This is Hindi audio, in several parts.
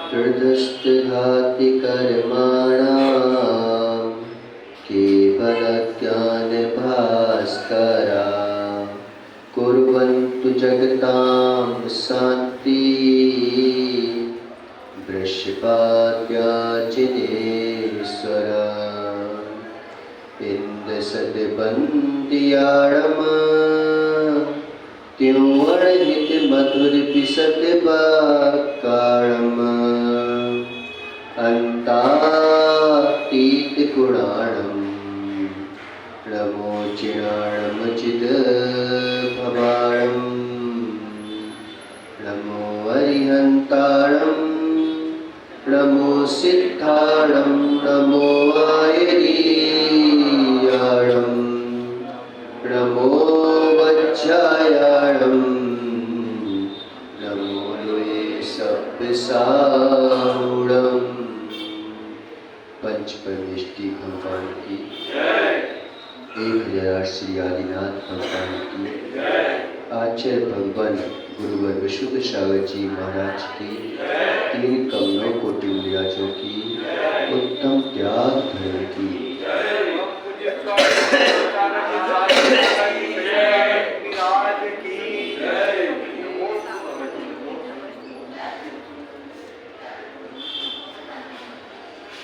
हृदस्थाति कर्माणां केवलज्ञानभास्करा कुर्वन्तु जगतां शान्ति वृषभाद्याचिनेश्वरा इंद्रसदबन्दियाळम त्योवर्णित मधुर पिसत बाकाळम अन्तातीत गुणाणं नमोचिराणमचिद भवाणं नमो अरिहन्ताणं नमो सिद्धाणं नमो आयरीयाणं नमो वज्रायाणं नमो लोये सब्बसारूढं पंच परमेष्टि भगवान की 1000 श्री आदिनाथ भगवान की आचार्य भगवान गुरुवर विशुद्ध सागर जी महाराज की 3 कमलों कोटि मुनिराजों की उत्तम त्याग धर्म की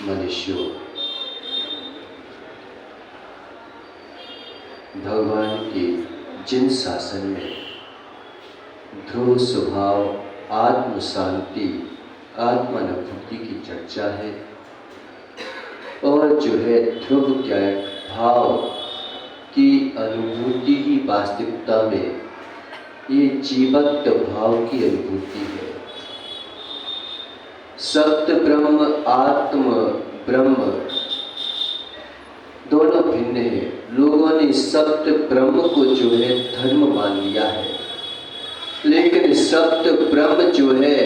मनुष्यों, भगवान के जिन शासन में ध्रुव स्वभाव, आत्म शांति, आत्मानुभूति की चर्चा है और जो है ध्रुव ज्ञान भाव की अनुभूति ही वास्तविकता में ये जीवत भाव की अनुभूति है। सत्य ब्रह्म आत्म ब्रह्म दोनों भिन्न है। लोगों ने सत्य ब्रह्म को जो है धर्म मान लिया है, लेकिन सत्य ब्रह्म जो है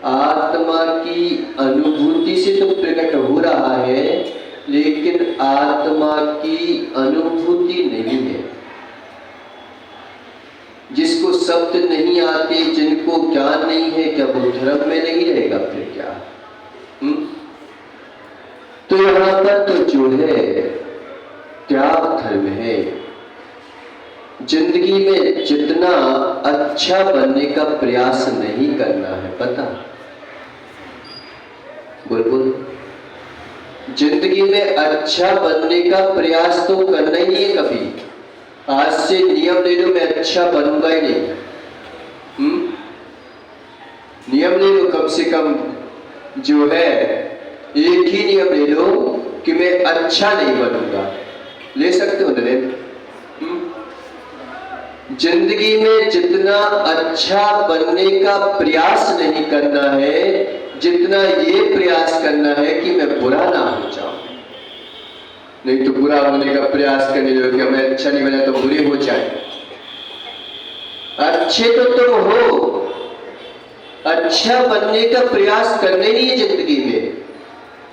आत्मा की अनुभूति से तो प्रकट हो रहा है, लेकिन आत्मा की अनुभूति नहीं है। जिसको सत्य नहीं आते, जिनको ज्ञान नहीं है, क्या वो धर्म में नहीं रहेगा? फिर क्या? तो यहाँ पर तो जो है त्याग धर्म है। जिंदगी में जितना अच्छा बनने का प्रयास नहीं करना है, पता? बोल बोल। जिंदगी में अच्छा बनने का प्रयास तो करना ही है। कभी आज से नियम ले लो, मैं अच्छा बनूंगा ही नहीं। नियम ले लो, कम से कम जो है एक ही नियम ले लो कि मैं अच्छा नहीं बनूंगा। ले सकते हो नरेंद्र? जिंदगी में जितना अच्छा बनने का प्रयास नहीं करना है, जितना ये प्रयास करना है कि मैं बुरा ना हो जाऊं। नहीं तो बुरा होने का प्रयास करने लगे, मैं अच्छा नहीं बना तो बुरे हो जाए। अच्छे तो तुम हो, अच्छा बनने का प्रयास करने नहीं है जिंदगी में।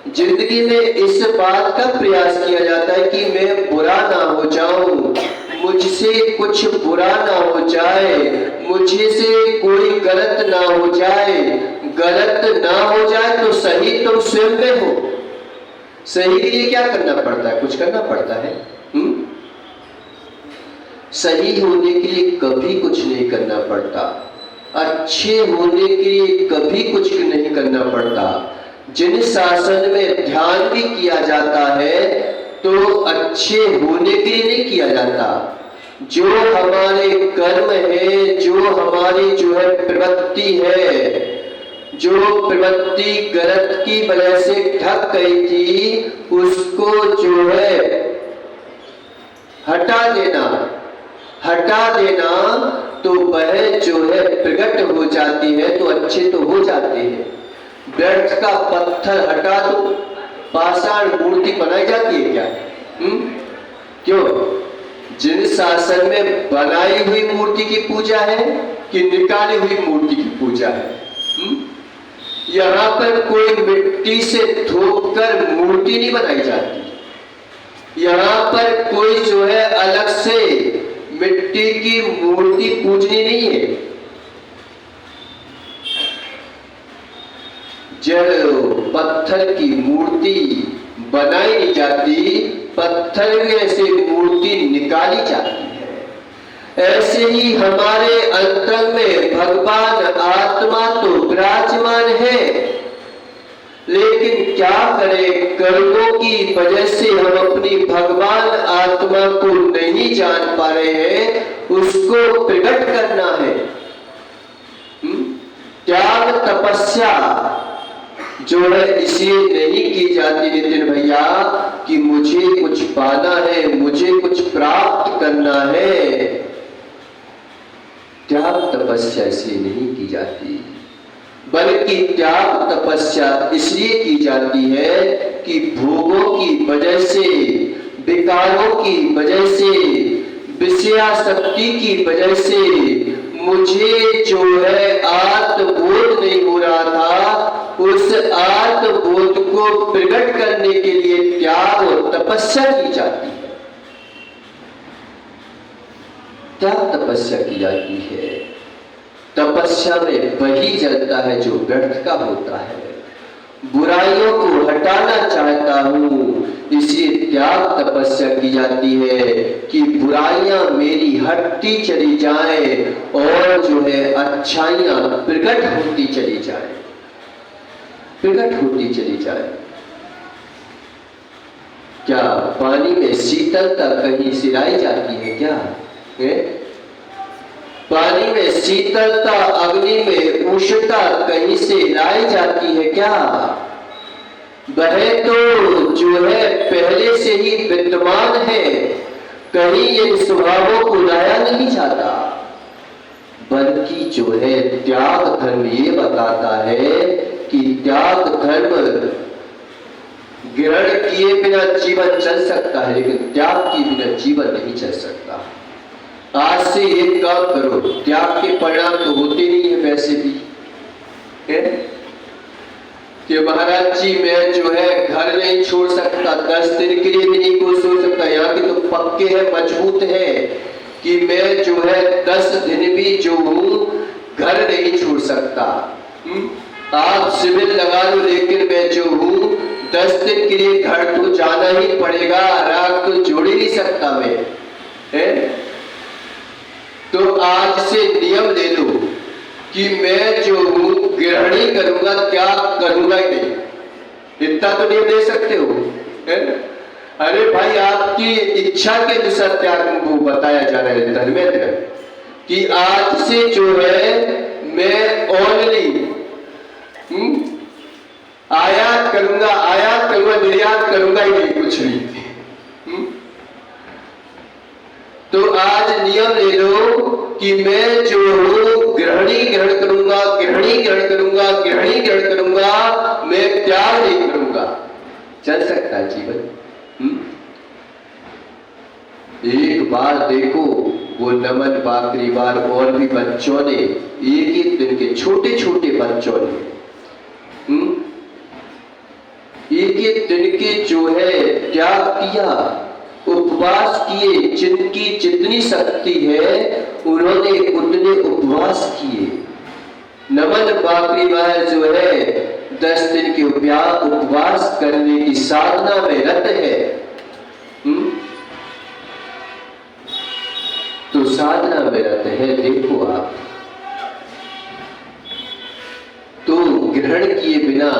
जिंदगी में इस बात का प्रयास किया जाता है कि मैं बुरा ना हो जाऊं, मुझसे कुछ बुरा ना हो जाए, मुझे से कोई गलत ना हो जाए। गलत ना हो जाए तो सही तुम स्वयं में हो। सही के लिए क्या करना पड़ता है? कुछ करना पड़ता है? सही होने के लिए कभी कुछ नहीं करना पड़ता। अच्छे होने के लिए कभी कुछ नहीं करना पड़ता। जिन शासन में ध्यान भी किया जाता है तो अच्छे होने के लिए नहीं किया जाता। जो हमारे कर्म है, जो हमारी जो है प्रवृत्ति है, जो प्रवृत्ति गलत की वजह से ढक गई थी, उसको जो है हटा देना तो वह जो है प्रकट हो जाती है, तो अच्छे तो हो जाते हैं। व्यर्थ का पत्थर हटा दो, पाषाण मूर्ति बनाई जाती है क्या? क्यों? जिन शासन में बनाई हुई मूर्ति की पूजा है कि निकाली हुई मूर्ति की पूजा है? यहाँ पर कोई मिट्टी से थोपकर मूर्ति नहीं बनाई जाती। यहाँ पर कोई जो है अलग से मिट्टी की मूर्ति पूजनी नहीं है। जब पत्थर की मूर्ति बनाई नहीं जाती, पत्थर में से मूर्ति निकाली जाती है। ऐसे ही हमारे अंतरंग में भगवान आत्मा तो विराजमान है, लेकिन क्या करें, कर्मों की वजह से हम अपनी भगवान आत्मा को नहीं जान पा रहे हैं, उसको प्रकट करना है। त्याग तपस्या जो है इसलिए नहीं की जाती नितिन भैया कि मुझे कुछ पाना है, मुझे कुछ प्राप्त करना है। त्याग तपस्या इसलिए नहीं की जाती, बल्कि त्याग तपस्या इसलिए की जाती है कि भोगों की वजह से, विकारों की वजह से, विषयासक्ति की वजह से मुझे जो है आत्मबोध नहीं हो रहा था, उस आत्मबोध को प्रकट करने के लिए त्याग और तपस्या की जाती है। त्याग तपस्या की जाती है। तपस्या में वही जलता है जो व्यर्थ का होता है। बुराइयों को हटाना चाहता हूं, इसलिए त्याग तपस्या की जाती है कि बुराइयां मेरी हटती चली जाएं और जो है अच्छाइयां प्रकट होती चली जाएं, प्रकट होती चली जाए। क्या पानी में शीतलता कहीं से लाई जाती है क्या? पानी में शीतलता, अग्नि में उष्णता कहीं से लाई जाती है क्या? वह तो जो है पहले से ही विद्यमान है, कहीं इन स्वभावों को लाया नहीं जाता, बल्कि जो है त्याग धर्म ये बताता है कि त्याग धर्म ग्रहण किए बिना जीवन चल सकता है, लेकिन त्याग किए बिना जीवन नहीं चल सकता। आज से एक काम करो, त्याग के परिणाम तो होते नहीं है वैसे भी है कि महाराज जी मैं जो है घर नहीं छोड़ सकता, 10 दिन के लिए भी नहीं कोई सोच सकता। यहाँ के तो पक्के हैं, मजबूत है कि मैं जो है 10 दिन भी जो हूं घर नहीं छोड़ सकता। आप शिविर लगा लो, लेकिन मैं जो हूं 10 दिन के लिए घर तो जाना ही पड़ेगा, राग तो जोड़ ही नहीं सकता मैं है? तो आज से नियम ले लो कि मैं जो हूं ग्रहणी करूंगा, त्याग करूंगा ही नहीं। इतना तो नियम ले सकते हो है? अरे भाई आपकी इच्छा के अनुसार त्याग को बताया जा रहा है धर्मेंद्र कि आज से जो है मैं ओनली आयात करूंगा, निर्यात करूंगा ही नहीं कुछ भी। तो आज नियम ले लो कि मैं जो हूं ग्रहणी ग्रहण करूंगा, ग्रहणी ग्रहण करूंगा, ग्रहणी ग्रहण करूंगा, मैं त्याग नहीं करूंगा। चल सकता है जीवन। एक बार देखो वो नमन बाकरीवाल और भी बच्चों ने, एक एक दिन के छोटे छोटे बच्चों ने एक एक दिन के जो है त्याग किया, उपवास किए, जिनकी जितनी शक्ति है उन्होंने उतने उपवास किए। नमन बाकरीवाल जो है 10 दिन के उपवास करने की साधना में रत है। तो साधना में रत है, देखो आप तो ग्रहण किए बिना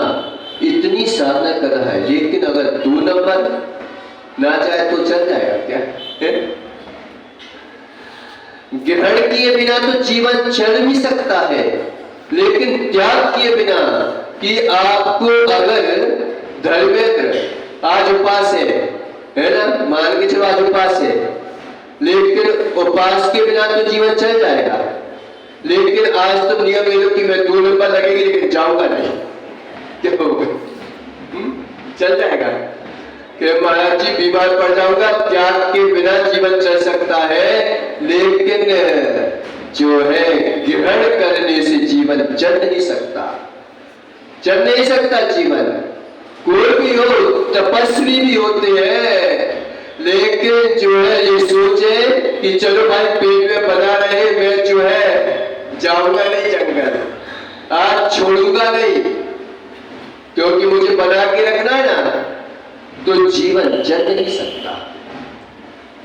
इतनी साधना कर रहा है, लेकिन अगर 2 नंबर ना जाए तो चल जाएगा क्या? ग्रहण किए बिना तो जीवन चल भी सकता है, लेकिन त्याग किए बिना कि आपको अगर धर्मेंद्र आज उपास है ना, मान के चलो आज उपास है, लेकिन उपवास के बिना तो जीवन चल जाएगा। लेकिन आज तुम नियम ले लो कि मैं 2 नंबर लगेगी लेकिन जाऊंगा नहीं, क्या होगा? चल जाएगा कि महाराज जी बीमार पड़ जाऊंगा, त्याग के बिना जीवन चल सकता है, लेकिन जो है ग्रहण करने से जीवन चल नहीं सकता, चल नहीं सकता जीवन। कोई भी हो, तपस्वी भी होते हैं, लेकिन जो है ये सोचे कि चलो भाई पेट में बना रहे, मैं जो है जाऊंगा नहीं जंगल, आज छोड़ूंगा नहीं, क्योंकि मुझे बना के रखना है ना, तो जीवन जल नहीं सकता।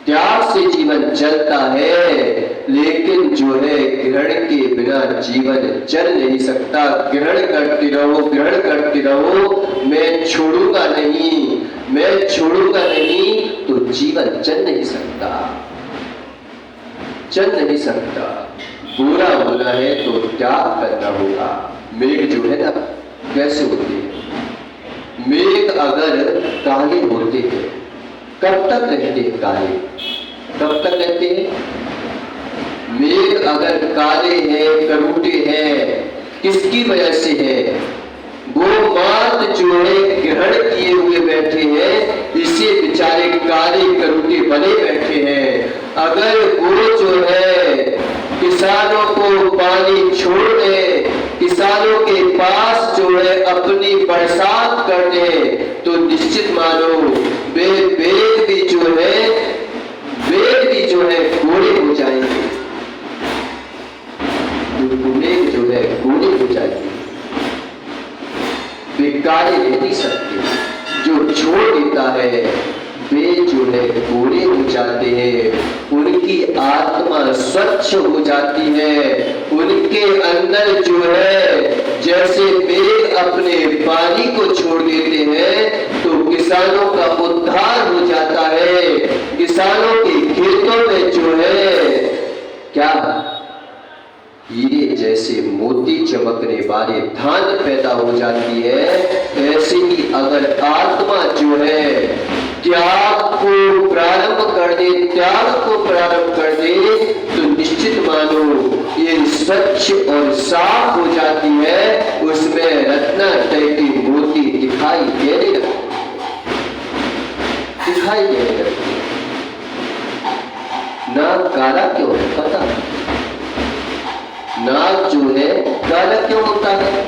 त्याग से जीवन चलता है, लेकिन जो है ग्रहण के बिना जीवन चल नहीं सकता। ग्रहण करते रहो, ग्रहण करते रहो, मैं छोड़ूंगा नहीं, मैं छोड़ूंगा नहीं, तो जीवन चल नहीं सकता, चल नहीं सकता। पूरा होना है तो त्याग करना होगा। मेघ जो है ना कैसे होते हैं, मेघ अगर काले होते हैं कब तक रहते हैं काले, कब तक रहते हैं? मेघ अगर काले हैं, करूटे हैं, किसकी वजह से है? वो मात जो है ग्रहण किए हुए बैठे हैं, इसे बेचारे काले करूटे बने बैठे हैं। अगर वो जो है किसानों को पानी छोड़ दे, किसानों के पास जो है अपनी बरसात कर दे, तो निश्चित मानो वे वेद भी जो है, वेद भी जो है गोरे हो जाएंगे, मेघ जो है गोरे हो जाएंगे, वे काले रह नहीं सकते। जो छोड़ देता है वे जो है गोरे हो जाते हैं, उनकी आत्मा स्वच्छ हो जाती है, उनके अंदर जो है जैसे मेघ अपने पानी को छोड़ देते हैं तो किसानों का उद्धार हो जाता है। किसानों के खेतों में जो है क्या हीरे जैसे मोती चमकने वाले धान पैदा हो जाती है। ऐसे ही अगर आत्मा जो है त्याग को प्रारंभ कर दे, त्याग को प्रारंभ कर दे, तो निश्चित मानो ये स्वच्छ और साफ हो जाती है, उसमें रत्नाटय की मोती दिखाई देने लगती, दिखाई देने लगती। नाग काला क्यों है पता? नाग जो है काला क्यों होता है?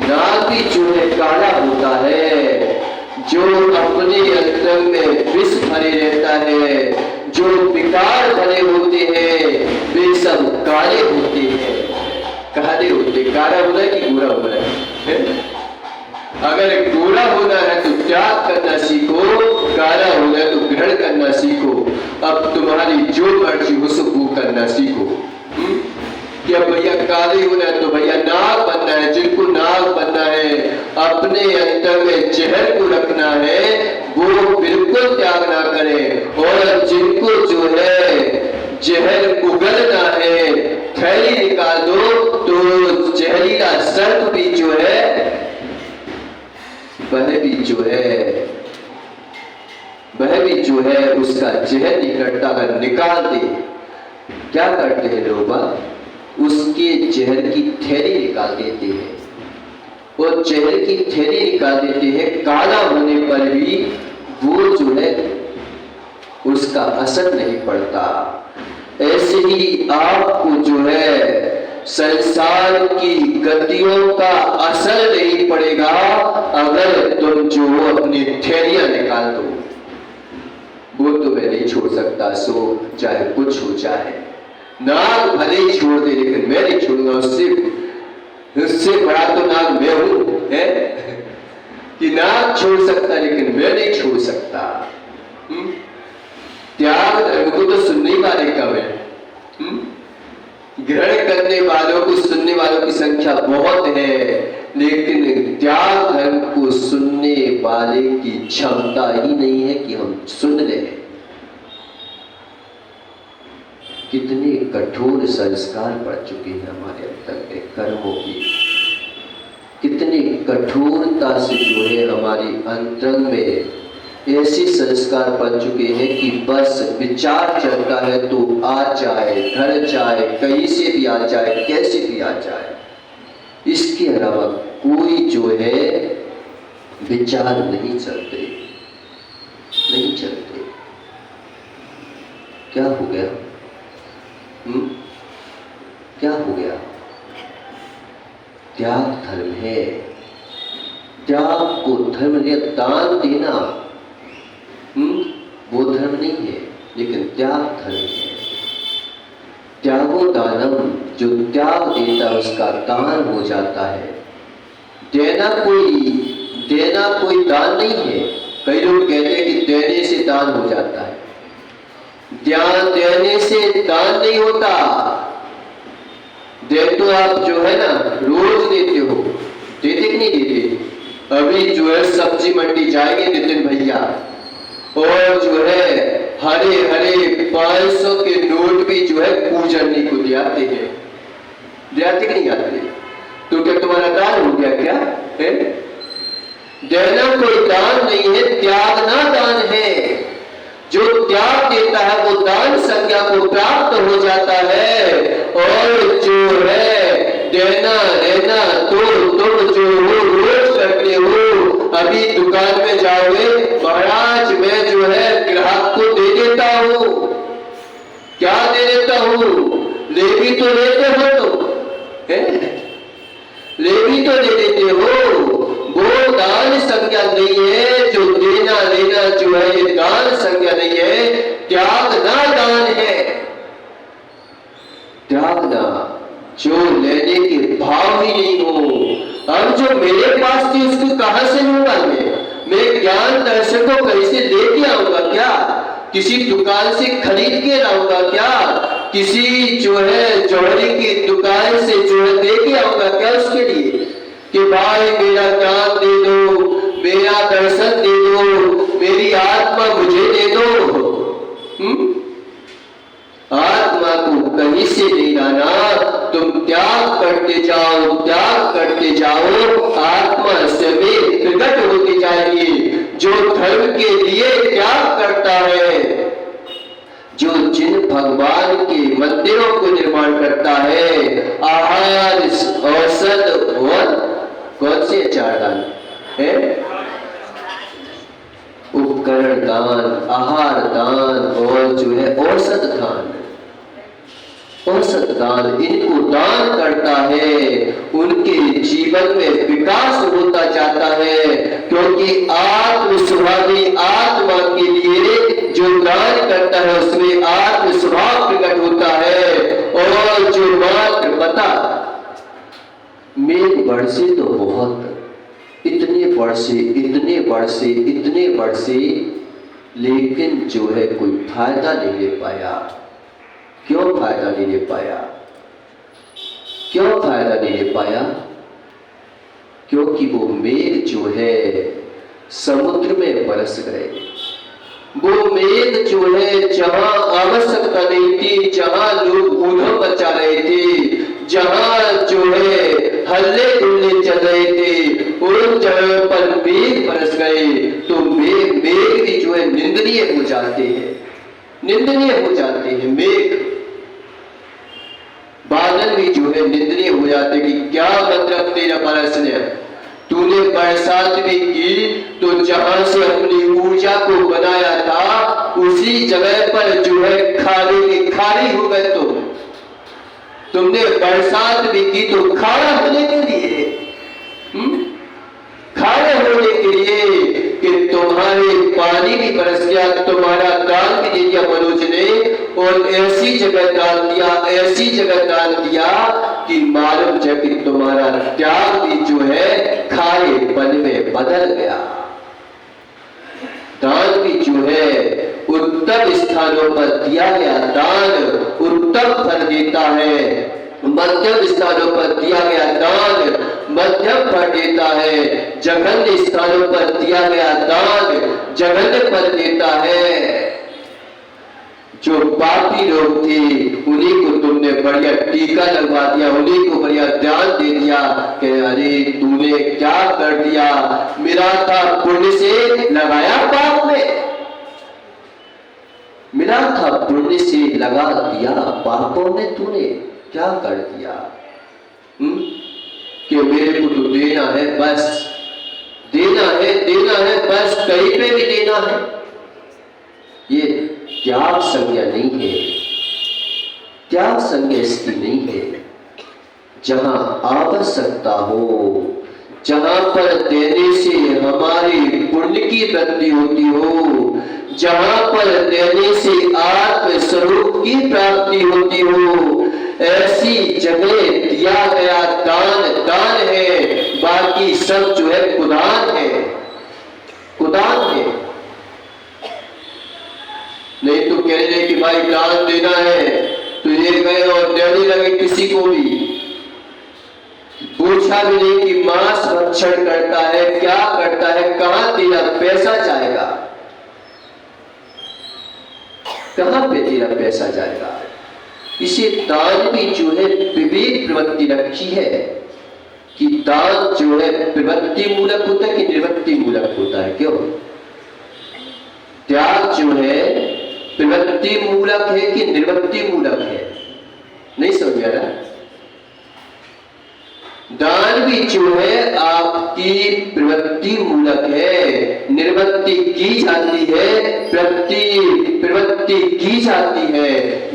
नाग भी जो है काला होता है, जो अपने अंतर में विष भरे रहता है, जो विकार भरे होते हैं, वे सब काले होते हैं, काले होते। काला होना है कि गोरा होना है? अगर गोरा होना है तो त्याग करना सीखो, काला होना है तो ग्रहण करना सीखो। अब तुम्हारी जो मर्जी हो वो करना सीखो। क्या भैया काले होना है तो भैया नाग बनना है, जिनको नाग बनना है, अपने अंतर में जहर को रखना है, वो बिल्कुल त्याग ना करें। और जिनको जो है जहर उगलना है, थैली निकाल दो तो जहरीला सर्प भी जो है वह भी जो है उसका जहर निकलता अगर निकाल दे, क्या करते हैं लोग? उसके जहर की थैली निकाल देते हैं, और जहर की थैली निकाल देते हैं। काला होने पर भी वो जो है उसका असर नहीं पड़ता। ऐसे ही आपको जो है संसार की गतियों का असर नहीं पड़ेगा अगर तुम जो अपनी थैलियां निकाल दो। वो तो मैं नहीं छोड़ सकता, सो चाहे कुछ हो जाए। नाग भले ही छोड़ दे लेकिन मैं नहीं छोड़ूंगा। उससे बड़ा तो नाग मैं हूं, है कि नाग छोड़ सकता लेकिन मैं नहीं छोड़ सकता। त्याग धर्म को तो सुनने वाले कम है, ग्रहण करने वालों को सुनने वालों की संख्या बहुत है, लेकिन त्याग धर्म को सुनने वाले की क्षमता ही नहीं है कि हम सुन लें। कितने कठोर संस्कार पड़ चुके हैं हमारे अब तक के कर्मों की, कितनी कठोरता से जो है हमारी अंतरंग में ऐसे संस्कार बन चुके हैं कि बस विचार चलता है तो आ जाए, घर जाए, कहीं से भी आ जाए, कैसे भी आ जाए, इसके अलावा कोई जो है विचार नहीं चलते, नहीं चलते। क्या हो गया? क्या हो गया? त्याग धर्म है। त्याग को धर्म है, दान देना, वो धर्म नहीं है, लेकिन त्याग धर्म है। त्यागो दानम, जो त्याग देता उसका दान हो जाता है। देना कोई दान नहीं है। कई लोग कहते हैं कि देने से दान हो जाता है। ध्यान देने से दान नहीं होता। दे तो आप जो है ना रोज देते हो, देते कि नहीं देते? अभी जो है सब्जी मंडी जाएंगे नितिन भैया, और जो है हरे हरे 500 के नोट भी जो है पूजनी को दियाते हैं। दियाते कि नहीं आते? तो क्या तुम्हारा दान हो गया क्या है? देना कोई दान नहीं है, त्यागना दान है। जो त्याग देता है वो दान संज्ञा को प्राप्त हो जाता है। और जो है देना लेना तो तुम जो हो रोज करते हो। अभी दुकान में जाओगे, महाराज मैं जो है ग्राहक को दे देता हूं। क्या दे देता हूं? ले भी तो लेते हो तुम, ले भी तो दे देते हो। वो दान संज्ञा नहीं है। जो देना लेना जो है ये दान संज्ञा नहीं है, त्यागना दान है। त्यागना, जो लेने के भाव ही नहीं हो। अब जो मेरे पास थी उसको कहां से लूंगा मैं ज्ञान दर्शन को कैसे लेके आऊंगा? क्या किसी दुकान से खरीद के लाऊंगा? क्या किसी जो है जौहरी की दुकान से जो है दे के आऊंगा क्या उसके लिए कि भाई मेरा ज्ञान दे दो, मेरा दर्शन दे दो, मेरी आत्मा मुझे दे दो? आत्मा को कहीं से नहीं लाना। तुम त्याग करते जाओ, त्याग करते जाओ, आत्मा स्वयं प्रकट होती जाएगी। जो धर्म के लिए त्याग करता है, जो जिन भगवान के मंदिरों को निर्माण करता है, आहार औषध और कौन से चार दान है? उपकरण दान, आहार दान और जो है औषध दान, औषध दान, इनको दान करता है, उनके जीवन में विकास होता जाता है। क्योंकि आत्म स्वभावी आत्मा के लिए जो दान करता है उसमें आत्म स्वभाव प्रकट होता है। और जो मात्र बता मेघ बरसे तो बहुत, इतने बरसे, लेकिन जो है कोई फायदा नहीं ले पाया। क्यों फायदा नहीं ले पाया? क्यों फायदा नहीं ले पाया? क्योंकि वो मेघ जो है समुद्र में बरस गए। वो मेघ जो है जहां आवश्यकता नहीं थी, जहां लोग ऊधम मचा रहे थे, जहां जो है हल्ले गुल्ले चल रहे थे, उन जगह पर मेघ बरस गए। तो मेघ भी जो है निंदनीय हो जाते हैं, निंदनीय हो जाते हैं। मेघ बादल भी जो है निंदनीय हो जाते कि क्या मतलब तेरा बरसने। तूने बरसात भी की तो जहां से अपनी ऊर्जा को बनाया था उसी जगह पर जो है खाली हो गए। तुमने बरसात भी की तो खारा होने के लिए, खारे होने के लिए कि तुम्हारे पानी भी बरस गया, तुम्हारा दान भी दे दिया मनोज ने, और ऐसी जगह दान दिया कि मालूम जब कि तुम्हारा त्याग भी जो है खारेपन में बदल गया। दान भी जो है उत्तम स्थानों पर दिया गया दान उत्तम फल देता है, मध्यम स्थानों पर दिया गया दान मध्यम फल देता है, जघन्य स्थानों पर दिया गया दान जघन्य फल देता है। जो पापी लोग थे उन्हीं को तुमने बढ़िया टीका लगवा दिया, उन्हीं को बढ़िया ध्यान दे दिया कि अरे तूने क्या कर दिया, मिला था पुण्य से लगाया पाप में, मिला था पुण्य से लगा दिया पापों में, तूने क्या कर दिया? कि मेरे को तो देना है बस, देना है बस, कहीं पे भी देना है। ये त्याग संज्ञा नहीं है, त्याग संज्ञा इसकी नहीं है। जहां आवश्यकता हो, जहां पर देने से हमारे पुण्य की वृद्धि होती हो, जहां पर देने से आत्म स्वरूप की प्राप्ति होती हो, ऐसी जगह दिया गया दान दान है, बाकी सब जो है कुदान है, कुदान है। नहीं तो कह रहे कि भाई दान देना है तो ये गए और देने लगे किसी को भी, पूछा भी नहीं कि मांस भक्षण करता है, क्या करता है, कहां तेरा पैसा जाएगा, कहां पे तेरा पैसा जाएगा। इसे दान भी जो है विवेक प्रवृत्ति रखी है कि दान जो है प्रवृत्ति मूलक होता है कि निवृत्ति मूलक होता है। क्यों? त्याग जो है प्रवृत्ति मूलक है कि निवृत्ति मूलक है? नहीं समझ आ रहा। दान भी जो है आपकी प्रवृत्ति मूलक है, निवृत्ति की जाती है, प्रवृत्ति की जाती है,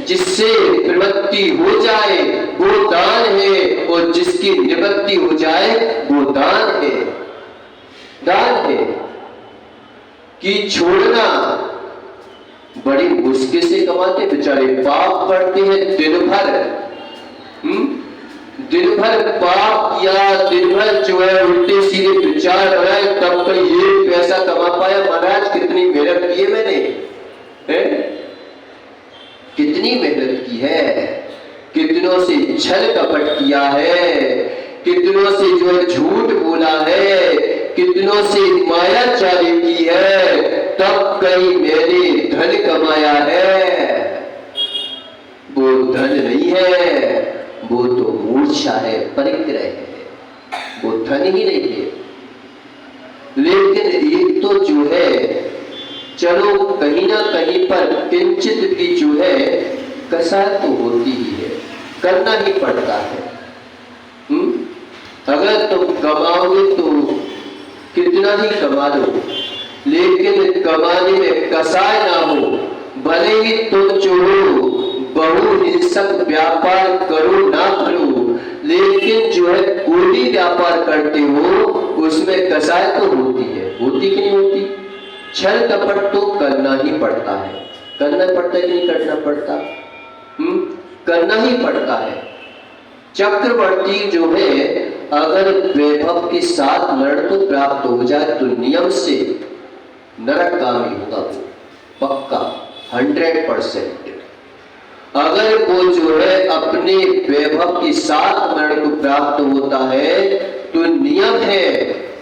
जिससे प्रवृत्ति हो जाए वो दान है, और जिसकी निवृत्ति हो जाए वो दान है। दान है कि छोड़ना बड़ी मुश्किल से कमाते बेचारे, पाप करते हैं दिन भर पाप किया, दिन भर जो है उल्टे सीधे विचार बनाए, तब तो ये पैसा कमा पाया। महाराज कितनी मेहनत की है मैंने, कितनी मेहनत की है, कितनों से छल कपट किया है, कितनों से जो है झूठ बोला है, कितनों से मायाचारी की है, तब कहीं मैंने धन कमाया है। वो धन नहीं है, वो तो मूर्छा है, परिग्रह है, वो धन ही नहीं है। लेकिन एक तो जो है चलो कहीं ना कहीं पर किंचित भी जो है कसाय तो होती ही है, करना ही पड़ता है। अगर तुम कमाओगे तो कितना ही कमा लो, लेकिन कमाने में कसाय ना हो, भले ही तुम जो हो बहुहिंसक व्यापार करो ना करो, लेकिन जो है कोई भी व्यापार करते हो उसमें कसाय तो होती है। होती कि नहीं होती? छल कपट तो करना ही पड़ता है। करना पड़ता है कि नहीं करना पड़ता? करना ही पड़ता है। चक्रवर्ती जो है अगर वैभव के साथ मरण को प्राप्त हो जाए तो नियम से नरकगामी होगा वो, पक्का 100%। अगर वो जो है अपने वैभव के साथ मरण को प्राप्त होता है तो नियम है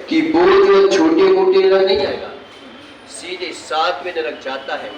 कि वो जो छोटे मोटे नरक नहीं जाएगा, सीधे साथ में नरक जाता है।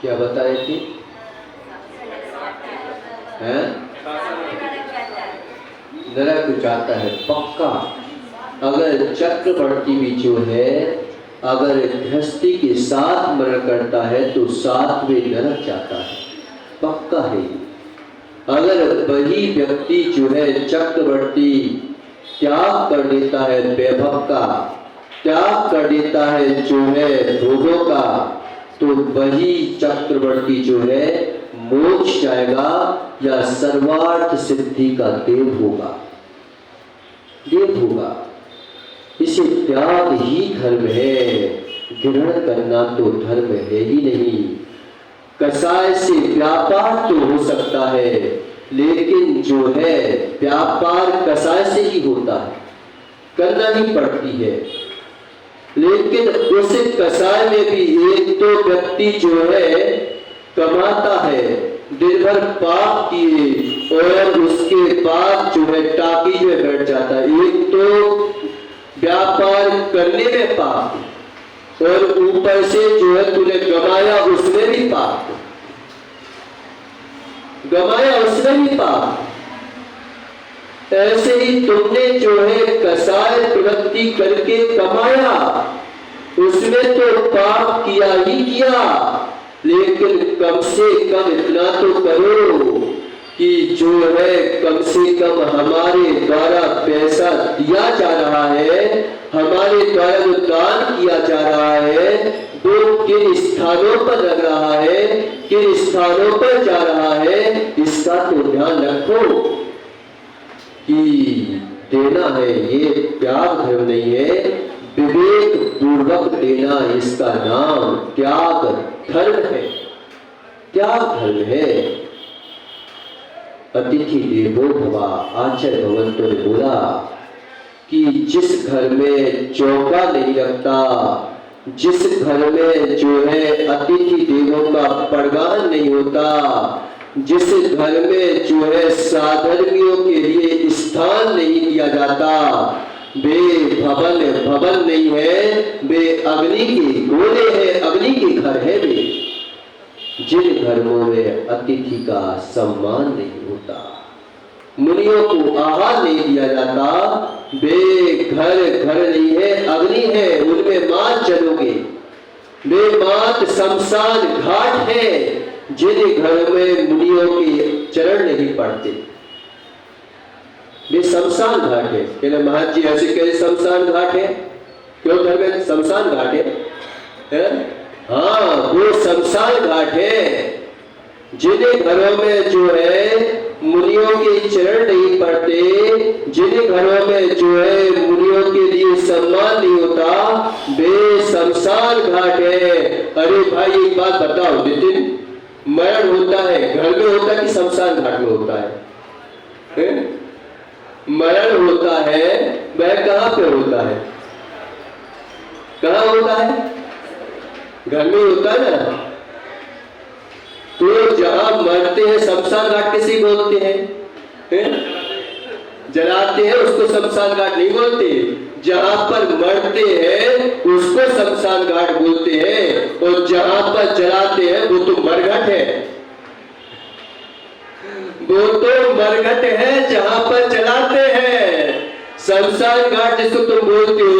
क्या बताए थी? नरक जाता है पक्का। अगर चक्रवर्ती भी जो है अगर गृहस्थी के साथ मरण करता है तो 7वें नरक जाता है, पक्का है। अगर वही व्यक्ति जो है चक्रवर्ती त्याग कर देता है वैभव का, त्याग कर देता है जो है भोगों का, तो वही चक्रवर्ती जो है मोक्ष जाएगा या सर्वार्थ सिद्धि का देव होगा, देव होगा। इसे त्याग ही धर्म है, ग्रहण करना तो धर्म है ही नहीं। कसाय से व्यापार तो हो सकता है, लेकिन जो है व्यापार कसाय से ही होता है, करना ही पड़ती है। लेकिन उस कसाय में भी एक तो व्यक्ति जो है कमाता है, दिन भर पाप किए और उसके बाद जो है टाकीज में बैठ जाता है। एक तो व्यापार करने में पाप और ऊपर से जो है तूने गमाया उसमें भी पाप, गमाया उसमें भी पाप। ऐसे ही तुमने जो है कसाय प्रवृत्ति करके कमाया, उसमें तो पाप किया ही किया, लेकिन कम से कम इतना तो करो कि जो है कम से कम हमारे द्वारा पैसा दिया जा रहा है, हमारे द्वारा जो दान किया जा रहा है वो किन स्थानों पर लग रहा है, किन स्थानों पर जा रहा है, इसका तो ध्यान रखो कि देना है। ये त्याग धर्म नहीं है, विवेक पूर्वक देना इसका नाम त्याग धर्म है, त्याग धर्म है। अतिथि देवो भवा, आचार्य भगवंतों ने बोला कि जिस घर में चौका नहीं रखता, जिस घर में जो है अतिथि देवों का परगान नहीं होता, जिस घर में जो है साधर्मियों के लिए स्थान नहीं दिया जाता, वे भवन भवन नहीं है, वे अग्नि के गोले हैं, अग्नि के घर है वे। जिन घरों में अतिथि का सम्मान नहीं होता, मुनियों को आहार नहीं दिया जाता, वे घर घर नहीं है, अग्नि है, उनमें मात जलोगे। वे मात शमशान घाट है, जिन घर में मुनियों के चरण नहीं पड़ते, वे शमशान घाट है। कहना महाराज जी ऐसे कैसे शमशान घाट है, क्यों घर में शमशान घाट है? हाँ, वो शमशान घाट है। जिन घरों में जो है मुनियों के चरण नहीं पड़ते, जिन घरों में जो है मुनियों के लिए सम्मान नहीं होता, वे शमशान घाट है। अरे भाई एक बात बताओ नितिन, मरण होता है घर में होता है कि शमशान घाट में होता है? मरण होता है वह कहाँ पे होता है, कहाँ होता है? घर में होता है ना। तो जहां मरते हैं शमशान घाट किसी बोलते हैं? जलाते हैं उसको शमशान घाट नहीं बोलते, जहां पर मरते हैं उसको शमशान घाट बोलते हैं, और जहां पर जलाते हैं वो तो मरघट है, वो तो मरघट है जहां पर जलाते हैं। शमशान घाट जिसको तुम बोलते हो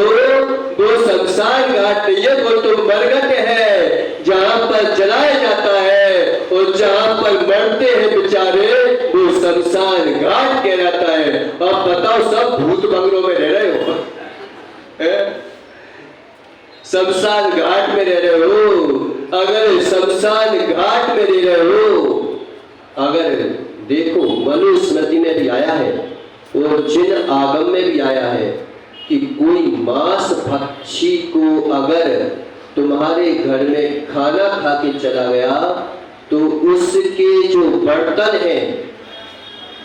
वो शमशान घाट नहीं है, वो तो मरघट है जहां पर जलाया जाता है, और जहां पर मरते हैं बेचारे वो शमशान घाट कहलाता है। अब बताओ सब भूत बंगलों में रह रहे हो, शमशान घाट में रह रहे हो। अगर शमशान घाट में रह रहे हो, अगर देखो मनुस्मृति में भी आया है और जिन आगम में भी आया है कि कोई मांस भक्षी को अगर तुम्हारे घर में खाना खा के चला गया तो उसके जो बर्तन है,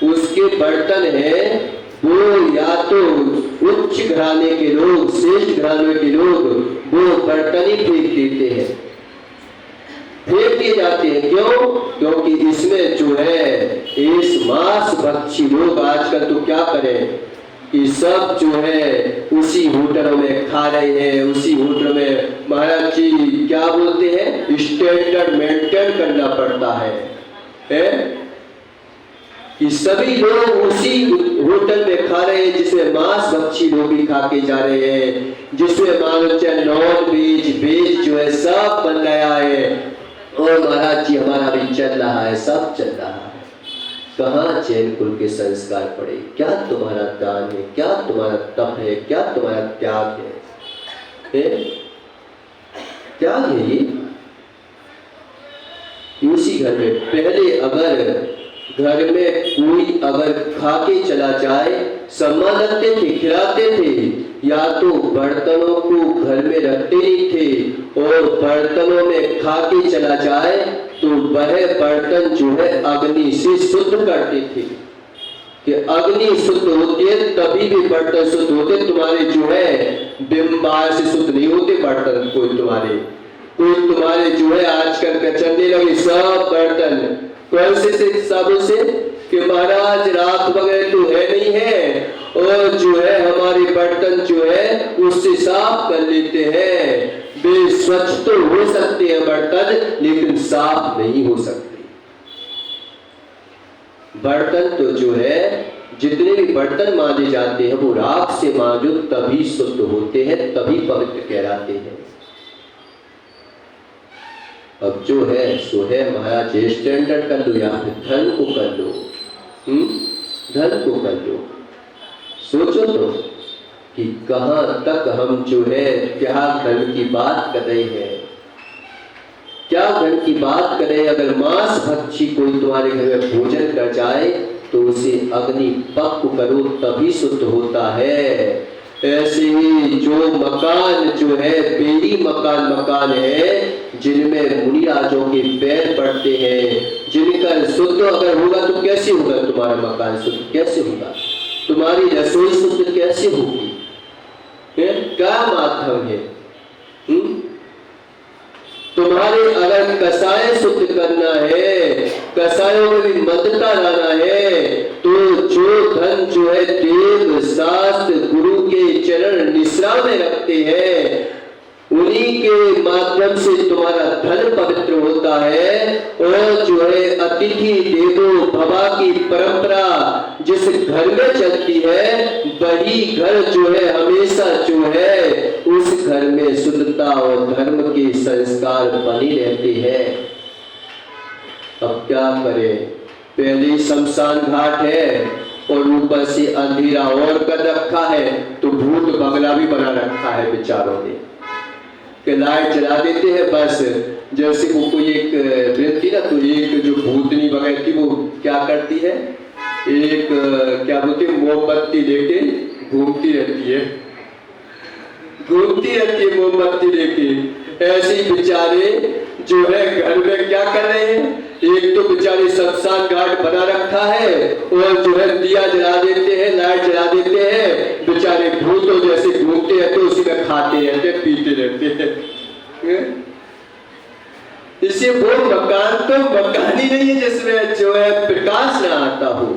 उसके बर्तन है वो या तो उच्च घराने के लोग, श्रेष्ठ घराने के लोग वो बर्तन ही फेंक देते हैं, फेंक दिए जाते हैं। क्यों? क्योंकि इसमें जो है इस मांस भक्षी लोग आजकल तो क्या करें कि सब जो है उसी होटलों में खा रहे हैं, उसी होटल में महाराज जी क्या बोलते हैं, स्टैंडर्ड मेंटेन करना पड़ता है? कि सभी लोग उसी होटल में खा रहे हैं जिसमें मांस मच्छी लोग भी खा के जा रहे हैं, जिसमें मानो चाहे नॉन वेज वेज जो है सब बन गया है। और महाराज जी हमारा भी चल रहा है, सब चल रहा है। कहाँ जैन कुल के संस्कार पड़े? क्या तुम्हारा दान है, क्या तुम्हारा तप है, क्या तुम्हारा त्याग है? त्याग है ये। उसी घर में पहले अगर घर में कोई अगर खा के चला जाए, सम्मान रखते थे, खिलाते थे, या तो बर्तनों को घर में रखते नहीं थे, और बर्तनों में खा के चला जाए तो वह बर्तन जो है अग्नि से शुद्ध करते थे, कि अग्नि शुद्ध होती है तभी भी बर्तन शुद्ध होते। तुम्हारे जो है बिम्बार से शुद्ध नहीं होते बर्तन। कोई तुम्हारे जो है आजकल कचरने लगे सब बर्तन, कौन से साबुन से? कि महाराज राख वगैरह तो है नहीं है, और जो है हमारे बर्तन जो है उससे साफ कर लेते हैं। वे स्वच्छ तो हो सकते हैं बर्तन, लेकिन साफ नहीं हो सकते। बर्तन तो जो है जितने भी बर्तन मांजे जाते हैं वो राख से मांजो तभी शुद्ध होते हैं, तभी पवित्र कहलाते हैं। अब जो है सो है महाराज, स्टैंडर्ड कर लो या फिर धन को कर लो, धन को कर लो। सोचो तो कि कहां तक हम जो है क्या धन की बात कर रहे हैं, क्या धन की बात करें। अगर मांस भक्षी कोई तुम्हारे घर में भोजन कर जाए तो उसे अग्नि पक्व करो तभी शुद्ध होता है। ऐसे ही जो मकान जो है बेड़ी मकान है, जिनमें मुनिराजों के पैर पड़ते हैं, जिनका शुद्ध अगर होगा तो कैसे होगा तुम्हारा मकान शुद्ध? कैसे होगा? तुम्हारी रसोई शुद्ध कैसे होगी? क्या माध्यम है? तुम्हारे अगर कसाय शुद्ध करना है, कसायों में भी मदता लाना है, तो जो धन जो है देव शास्त्र गुरु के चरण निश्रा में रखते हैं, उन्हीं के माध्यम से तुम्हारा धन पवित्र होता है। और जो है अतिथि देवो भवा की परंपरा जिस घर में चलती है, वही घर जो है हमेशा जो है उस घर में शुद्धता और धर्म के संस्कार बने रहते हैं। अब क्या करें? पहले शमशान घाट है और ऊपर से अंधेरा और कर रखा है, तो भूत बंगला भी बना रखा है बेचारों ने, कि लाइट जला देते हैं बस। जैसे वो कोई एक व्यक्ति ना, तो एक जो भूतनी वगैरह थी वो क्या करती है, एक क्या बोलते हैं मोमबत्ती लेके घूमती रहती है, मोमबत्ती लेके। ऐसे ही बेचारे जो है घर में क्या कर रहे हैं, एक तो बेचारे शमशान घाट बना रखा है और जो है दिया जला देते हैं, लाइट जला देते हैं, बेचारे भूतों जैसे घूमते हैं, तो उसी में खाते रहते, पीते रहते हैं। इसे वो मकान तो मकान ही नहीं है जिसमें जो है प्रकाश ना आता हो।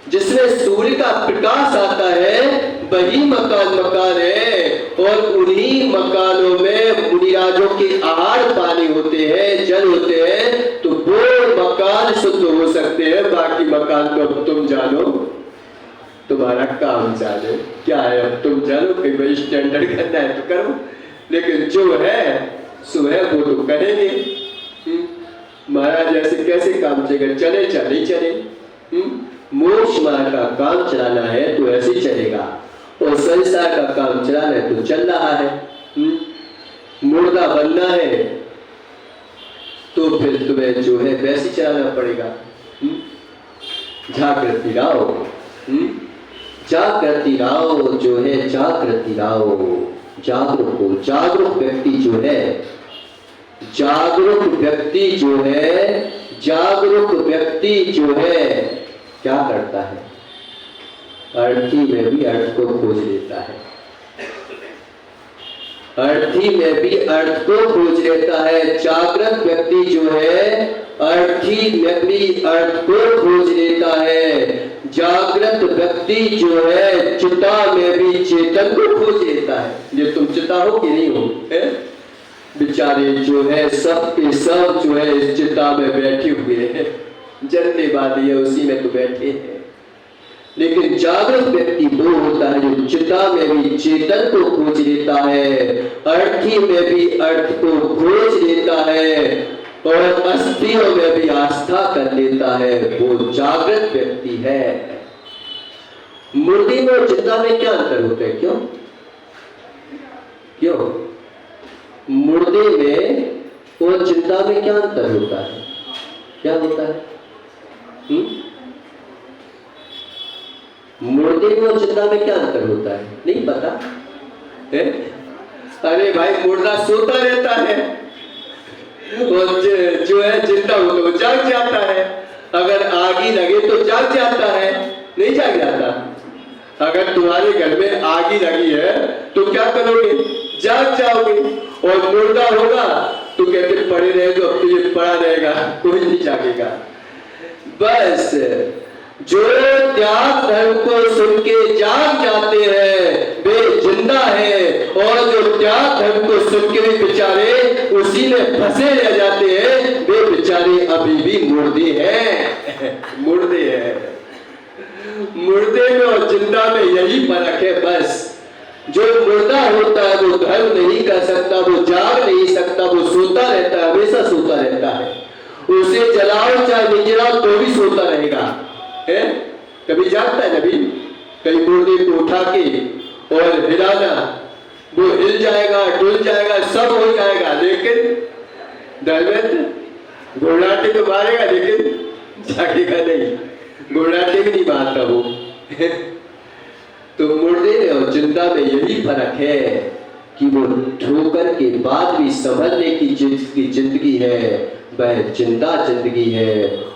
जिसमें सूर्य का प्रकाश आता है वही मकान है। और उन्हीं मकानों में मुनिराजों के आहार पानी होते हैं, जल होते हैं, तो वो मकान शुद्ध हो सकते हैं। बाकी मकान तो अब तुम जानो, तुम्हारा काम जानो क्या है, अब तुम जानो कि भाई स्टैंडर्ड करना है तो करो, लेकिन जो है सो है वो तो करेंगे। महाराज ऐसे कैसे काम चलेगा? चले चले चले मोक्ष मार्ग का काम चलाना है तो ऐसे चलेगा, और संसार का काम चलाना है तो चल रहा है। मुर्दा बनना है तो फिर तुम्हें जो है वैसे चलाना पड़ेगा। जागृति रहो, जागृति रहो, जो है जागृति रहो, जागरूक हो। जागरूक व्यक्ति जो है, जागरूक व्यक्ति जो है, जागरूक व्यक्ति जो है क्या करता है? अर्थी में भी अर्थ को खोज लेता है, अर्थी में भी अर्थ को खोज लेता है। जागृत व्यक्ति जो है अर्थी में भी अर्थ को खोज लेता है। जागृत व्यक्ति जो है चिता में भी चेतन को खोज लेता है। ये तुम चिता हो कि नहीं हो? बेचारे जो है सब के सब जो है इस चिता में बैठे हुए हैं, जलने वाली है, उसी में तो बैठे हैं। लेकिन जागृत व्यक्ति वो होता है जो चिता में भी चेतन को खोज लेता है, अर्थी में भी अर्थ को खोज लेता है और अस्थियों में भी आस्था कर लेता है, वो जागृत व्यक्ति है। मुर्दे में और चिता में क्या अंतर होता है? क्यों मुर्दे में और चिता में क्या अंतर होता है? क्या होता है? मुर्दे में और चिता में क्या अंतर होता है? नहीं पता है? अरे भाई, मुर्दा सोता रहता है और जो है जिंदा हो तो जाग जाता है। अगर आग ही लगे तो जाग जाता है, नहीं जाग जाता। अगर तुम्हारे घर में आग ही लगी है तो क्या करोगे? जाग जाओगे। और मुर्दा होगा तो कहते पड़े रहे तो अब तो ये पड़ा रहेगा, कोई नहीं जागेगा। बस जो त्याग धर्म को सुन के जाग जाते हैं वे जिंदा है, और जो त्याग धर्म को सुन के भी बेचारे उसी में फंसे रह जाते हैं, वे बेचारे अभी भी मुर्दे हैं। मुर्दे हैं। मुर्दे में और जिंदा में यही फर्क है बस। जो मुर्दा होता है वो धर्म नहीं कर सकता, वो जाग नहीं सकता, वो सोता रहता है, हमेशा सोता रहता है। उसे जलाओ चाहे नहीं जलाओ तो भी सोता रहेगा है? कभी जागता है? नबी कहीं मुर्दे को उठा के और हिलाना, वो हिल जाएगा, डुल जाएगा, सब हो जाएगा, लेकिन धर्मेंद्र घोड़ाटे तो मारेगा लेकिन जागेगा नहीं। घोड़ाटे भी नहीं मारता वो। तो मुर्दे में और जिंदा में यही फर्क है कि वो ठोकर के बाद भी संभलने की जिंदगी है, वह जिंदा जिंदगी है।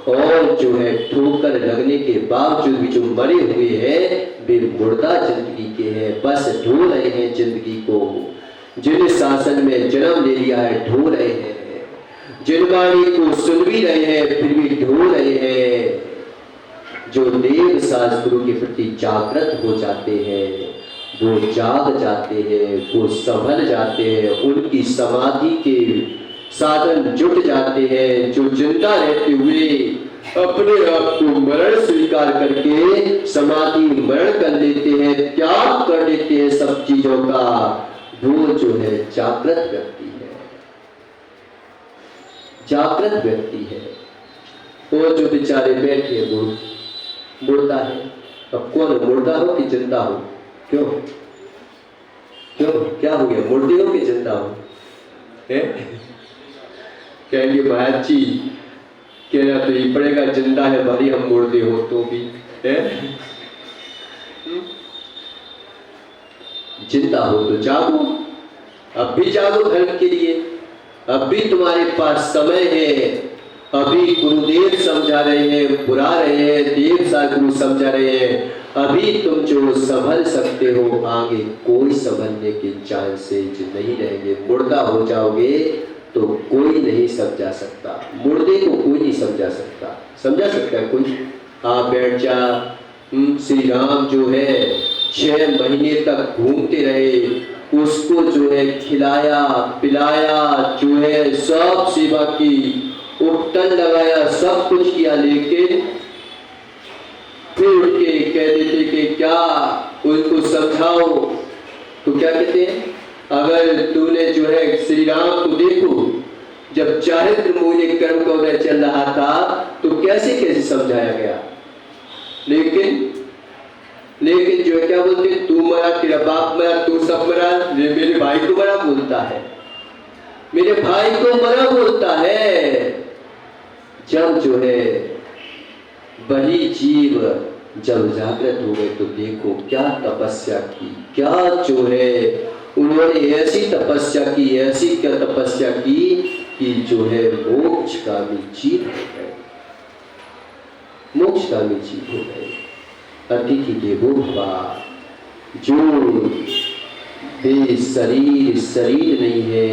और जो है ठोकर लगने के बावजूद भी जो मरे हुए हैं वे मुर्दा जिंदगी के हैं, बस ढो रहे हैं जिंदगी को। जिन शासन में जन्म ले लिया है ढो रहे हैं, जिन वाणी को सुन भी रहे हैं फिर भी ढो रहे हैं। जो देव शास्त्रों के प्रति जागृत हो जाते हैं वो जाग जाते हैं, वो संभल जाते हैं, उनकी समाधि के साधन जुट जाते हैं। जो जिंदा रहते हुए अपने आप को मरण स्वीकार करके समाधि मरण कर लेते हैं, त्याग कर लेते हैं सब चीजों का, वो जो है जागृत व्यक्ति है। जागृत व्यक्ति है। और जो बेचारे बैठे वो मुर्दा है। अब कौन मुर्दा हो कि जिंदा हो? क्यों क्या हो गया? मुर्दे हो कि जिंदा हो? कहेंगे महाराज जी कहना तो ये पड़ेगा, जिंदा है भरी हम मुर्दे हो तो भी है। जिंदा हो तो जागो, अब भी जागो धर्म के लिए। अब भी तुम्हारे पास समय है। अभी गुरुदेव समझा रहे हैं, बुला रहे हैं, देव साधु समझा रहे हैं। अभी तुम जो संभल सकते हो, आगे कोई संभलने के चांसेज नहीं रहेंगे। मुर्दा हो जाओगे तो कोई नहीं समझा सकता। मुर्दे को कोई नहीं समझा सकता। समझा सकता है कोई? हाँ बैठ जा। श्री राम जो है 6 महीने तक घूमते रहे, उसको जो है खिलाया पिलाया, जो है सब सेवा की, उपटन लगाया, सब कुछ किया, लेकिन फिर उठ के कह देते कि क्या उनको समझाओ तो क्या कहते हैं? अगर तूने जो है श्री राम को देखो जब चारित्र मूल्य कर्म का उदय चल रहा था तो कैसे समझाया गया, लेकिन जो है क्या बोलते, तू मरा, तेरा बाप मरा, तू सब मरा, मेरे भाई को मरा बोलता है, मेरे भाई को मरा बोलता है। जब जो है वही जीव जब जागृत हो गए तो देखो क्या तपस्या की, क्या जो है उन्होंने ऐसी तपस्या की, ऐसी क्या तपस्या की कि जो है मोक्षगामी जीव हो गए, मोक्षगामी जीव हो गए। अतिथि देवो भव, जो शरीर नहीं है,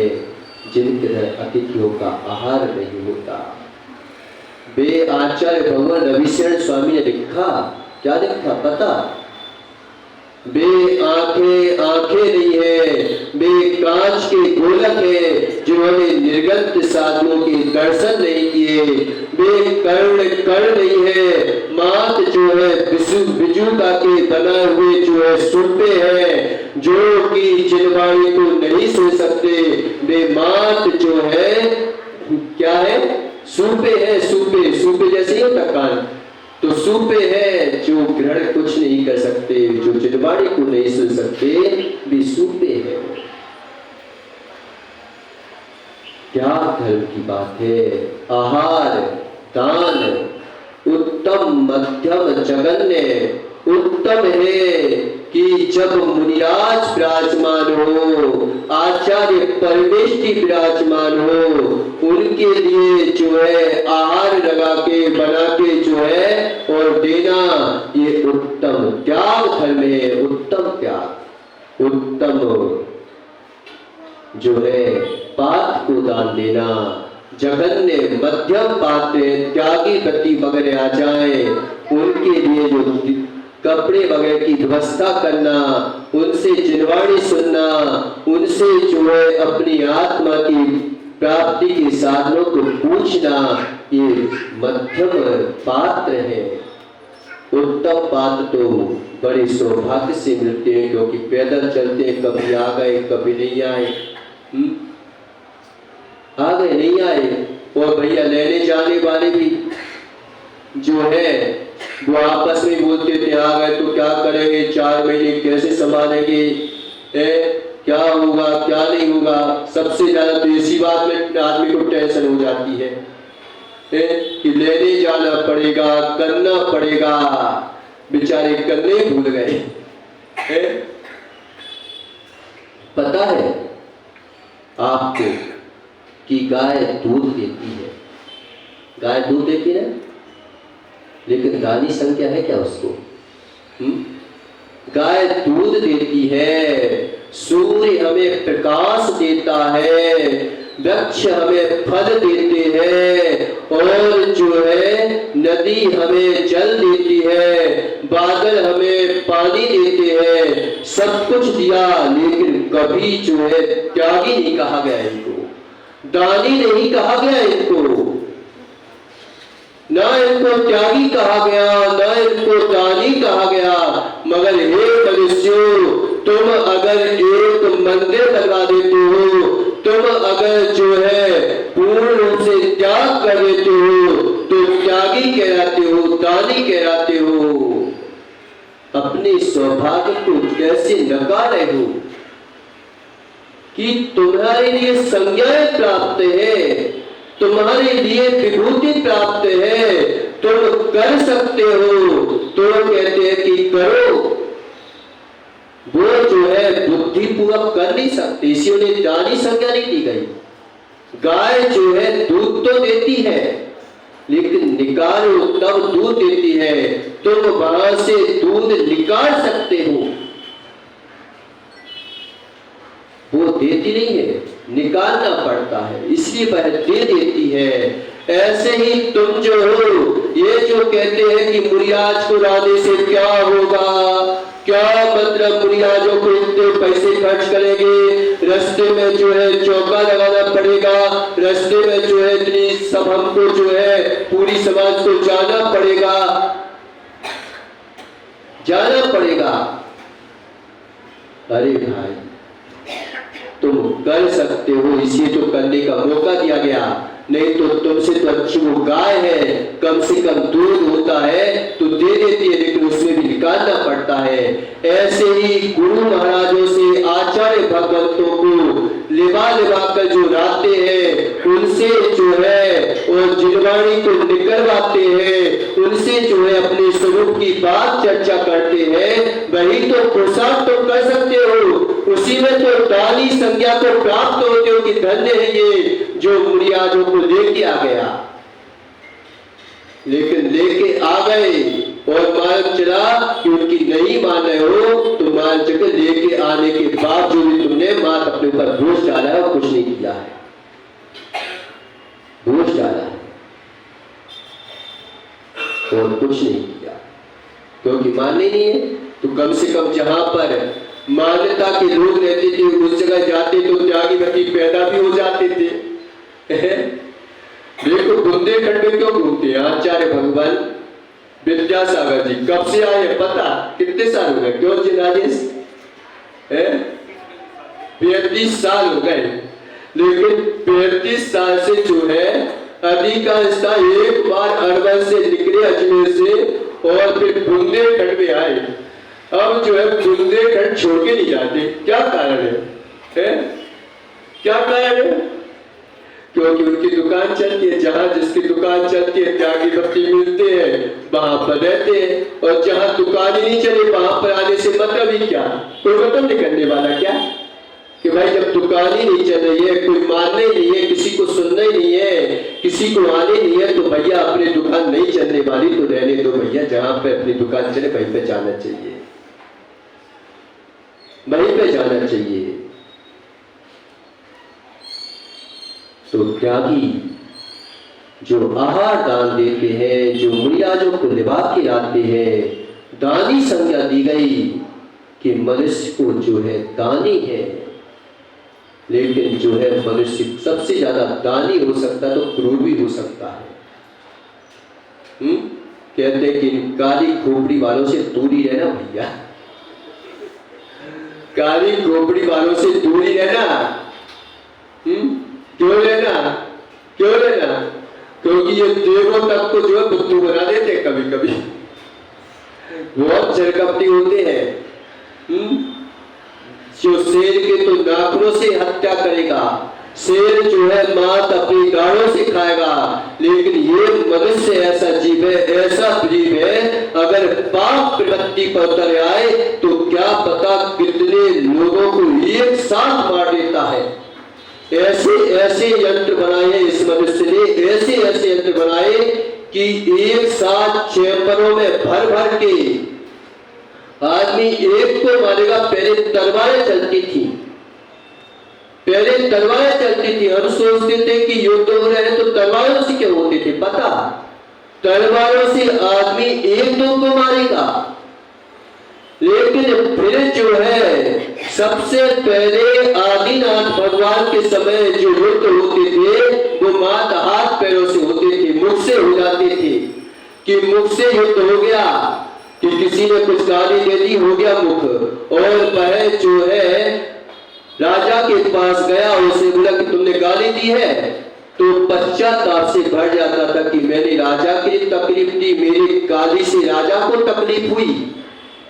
जिनके अतिथियों का आहार नहीं होता। वे आचार्य भगवान रविशरण स्वामी ने लिखा, क्या लिखा पता? वे आंखें नहीं है, वे कांच के गोलक है, जिन्होंने निर्गत साधुओं के दर्शन नहीं किए, चाहिए। वे कर्ण कर्ण नहीं है, मात जो है बिजुका के बनाए हुए जो है सुरपे हैं, जो कि जिनवाणी को नहीं सुन सकते। वे मात जो है क्या है, सूपे है, सूपे सूपे जैसे ही होता कान, तो सूपे है जो ग्रहण कुछ नहीं कर सकते, जो जिनवाणी को नहीं सुन सकते, वे सूपे है। क्या धर्म की बात है। आहार दान उत्तम मध्यम जगन्य। उत्तम है कि जब मुनिराज विराजमान हो, आचार्य परमेष्टि विराजमान हो, उनके लिए जो है आहार लगा के बना के जो है और देना, ये उत्तम त्याग धर्म है। उत्तम त्याग, उत्तम जो है पात्र को दान देना, जघन्य मध्यम पात्र त्यागी व्यक्ति वगैरह आ जाए, उनके लिए जो कपड़े वगैरह की व्यवस्था करना, उनसे जिनवाणी सुनना, उनसे जो है अपनी आत्मा की प्राप्ति के साधनों को पूछना, ये मध्यम पात्र है। उत्तम पात्र तो बड़े सौभाग्य से मिलते हैं, क्योंकि पैदल चलते हैं, कभी आ गए कभी नहीं आए, आ गए नहीं आए। और भैया लेने जाने वाले भी जो है वो आपस में बोलते थे, आ गए तो क्या करेंगे, 4 महीने कैसे संभालेंगे, क्या होगा क्या नहीं होगा। सबसे ज्यादा तो इसी बात में आदमी को टेंशन हो जाती है कि लेने जाना पड़ेगा, करना पड़ेगा। बेचारे करने भूल गए। पता है आपको कि गाय दूध देती है, गाय दूध देती है, लेकिन दानी संख्या है क्या उसको? गाय दूध देती है, सूर्य हमें प्रकाश देता है, वृक्ष हमें फल देते हैं, और जो है नदी हमें जल देती है, बादल हमें पानी देते हैं, सब कुछ दिया, लेकिन कभी जो है त्यागी नहीं कहा गया इनको, दानी नहीं कहा गया इनको, ना इनको त्यागी कहा गया, ना इनको दानी कहा गया। मगर हे मनुष्यों, तुम अगर एक मंदिर लगा देते हो, तुम अगर जो है पूर्ण रूप से त्याग कर देते हो, तो त्यागी कहलाते हो, दानी कहलाते हो। अपने सौभाग्य को कैसे नकार रहे हो कि तुम्हारे लिए संज्ञाएं प्राप्त है, तुम्हारे लिए विभूति प्राप्त है, तुम कर सकते हो, तो कहते हैं कि करो। वो जो है बुद्धिपूर्वक कर नहीं सकते, इसी उन्हें दानी संज्ञा नहीं दी गई। गाय जो है दूध तो देती है, लेकिन निकालो तब दूध देती है, तुम वहां से दूध निकाल सकते हो, वो देती नहीं है, निकालना पड़ता है, इसलिए वह दे देती है। ऐसे ही तुम जो हो, ये जो कहते हैं कि मुनिराज को लाने से क्या होगा, क्या मतलब मुनिराजों को इतने पैसे खर्च करेंगे, रास्ते में जो है चौका लगाना पड़ेगा, रास्ते में जो है इतनी सब हमको जो है पूरी समाज को जाना पड़ेगा, जाना पड़ेगा। अरे भाई, तुम कर सकते हो, इसी तो करने का मौका दिया गया, नहीं तो तुमसे तो अच्छी वो गाय है, कम से कम दूध होता है तो दे देती है, लेकिन उसमें भी निकालना पड़ता है। ऐसे ही गुरु महाराजों से आचार्य भगवंतों को लिबा कर जो लाते हैं, उनसे जो है और जिनवाणी को निकलवाते हैं, उनसे जो है अपने स्वरूप की बात चर्चा करते हैं, वही तो पुरुषार्थ तो कर सकते हो, उसी में तो दानी संज्ञा को प्राप्त होते हो कि धन्य है ये जो मुनिराजों को लेके आ गया। लेकिन लेके आ गए और मालूम चला कि उनकी नहीं मान रहे हो, तो मान चके लेके आने के बावजूद भी तुमने मात अपने ऊपर बोझ डाला है और कुछ नहीं किया है, बोझ डाला है और कुछ नहीं किया, क्योंकि मानने नहीं है। तो कम से कम जहां पर मान्यता के लोग रहते थे, उस जगह जाते तो त्यागी व्यक्ति पैदा भी हो जाते थे। देखो बुंदेलखंड में क्यों घूमते हैं? आचार्य भगवान विद्यासागर जी कब से आए हैं पता? कितने साल हो गए? क्यों जी राजेश? 35 साल हो गए। लेकिन 35 साल से जो है अधिकांशता एक बार अरवल से निकले, अजमेर से, और फिर बुंदेलखंड में आए। अब जो है बुंदेलखंड छोड़ के नहीं जाते। क्या कारण है? क्या कारण है? क्योंकि उनकी दुकान चलती है। जहां जिसकी दुकान चलती है, त्यागी बत्ती मिलते हैं, वहां पर रहते हैं। और जहां दुकान ही नहीं चले वहां पर आने से मतलब ही क्या? कोई मतलब नहीं करने वाला क्या? कि भाई जब दुकान ही नहीं चल रही है, कोई मानने नहीं है, किसी को सुनना ही नहीं है, किसी को आने नहीं है, तो भैया अपनी दुकान नहीं चलने वाली तो रहने दो भैया। जहां पे अपनी दुकान चले वहीं पे जाना चाहिए, वहीं पे जाना चाहिए। तो त्यागी जो आहार दान देते हैं, जो मुनियाजों को लिबा के आते हैं, दानी संज्ञा दी गई कि मनुष्य को जो है दानी है। लेकिन जो है मनुष्य सबसे ज्यादा दानी हो सकता है तो क्रूर भी हो सकता है। कहते हैं कि काली खोपड़ी वालों से दूरी रहना भैया, काली खोपड़ी वालों से दूरी रहना। क्यों लेना? क्यों लेना? क्योंकि ये देवों तक को जो है बुद्धू बना देते कभी कभी, बहुत चरकपटी होते हैं। जो शेर के तो नाखूनों से हत्या करेगा, शेर जो है मात अपनी गाड़ों से खाएगा, लेकिन ये मनुष्य ऐसा जीव है, ऐसा जीव है, अगर पाप प्रवृत्ति पर उतर आए तो क्या पता कितने लोगों को एक साथ मार देता है। ऐसे ऐसे यंत्र बनाए इस मनुष्य ने, ऐसे ऐसे यंत्र बनाए कि एक साथ चैम्बरों में भर भर के आदमी एक को मारेगा। पहले तलवारें चलती थी, पहले तलवारें चलती थी। हम सोचते थे कि युद्ध हो रहे हैं तो तलवारों से क्या होते थे? पता, तलवारों से आदमी एक दो को मारेगा। लेकिन फिर जो है सबसे पहले आदिनाथ भगवान के समय जो युद्ध होते थे वो मात्र हाथ पैरों से होते थे, मुख से हो जाते थे। कि मुख से युद्ध हो गया कि किसी ने कुछ गाली दे दी, हो गया मुख। और वह जो है राजा के पास गया और उसे बोला कि तुमने गाली दी है, तो पश्चाताप से भर जाता था कि मैंने राजा की तकलीफ दी, मेरी गाली से राजा को तकलीफ हुई।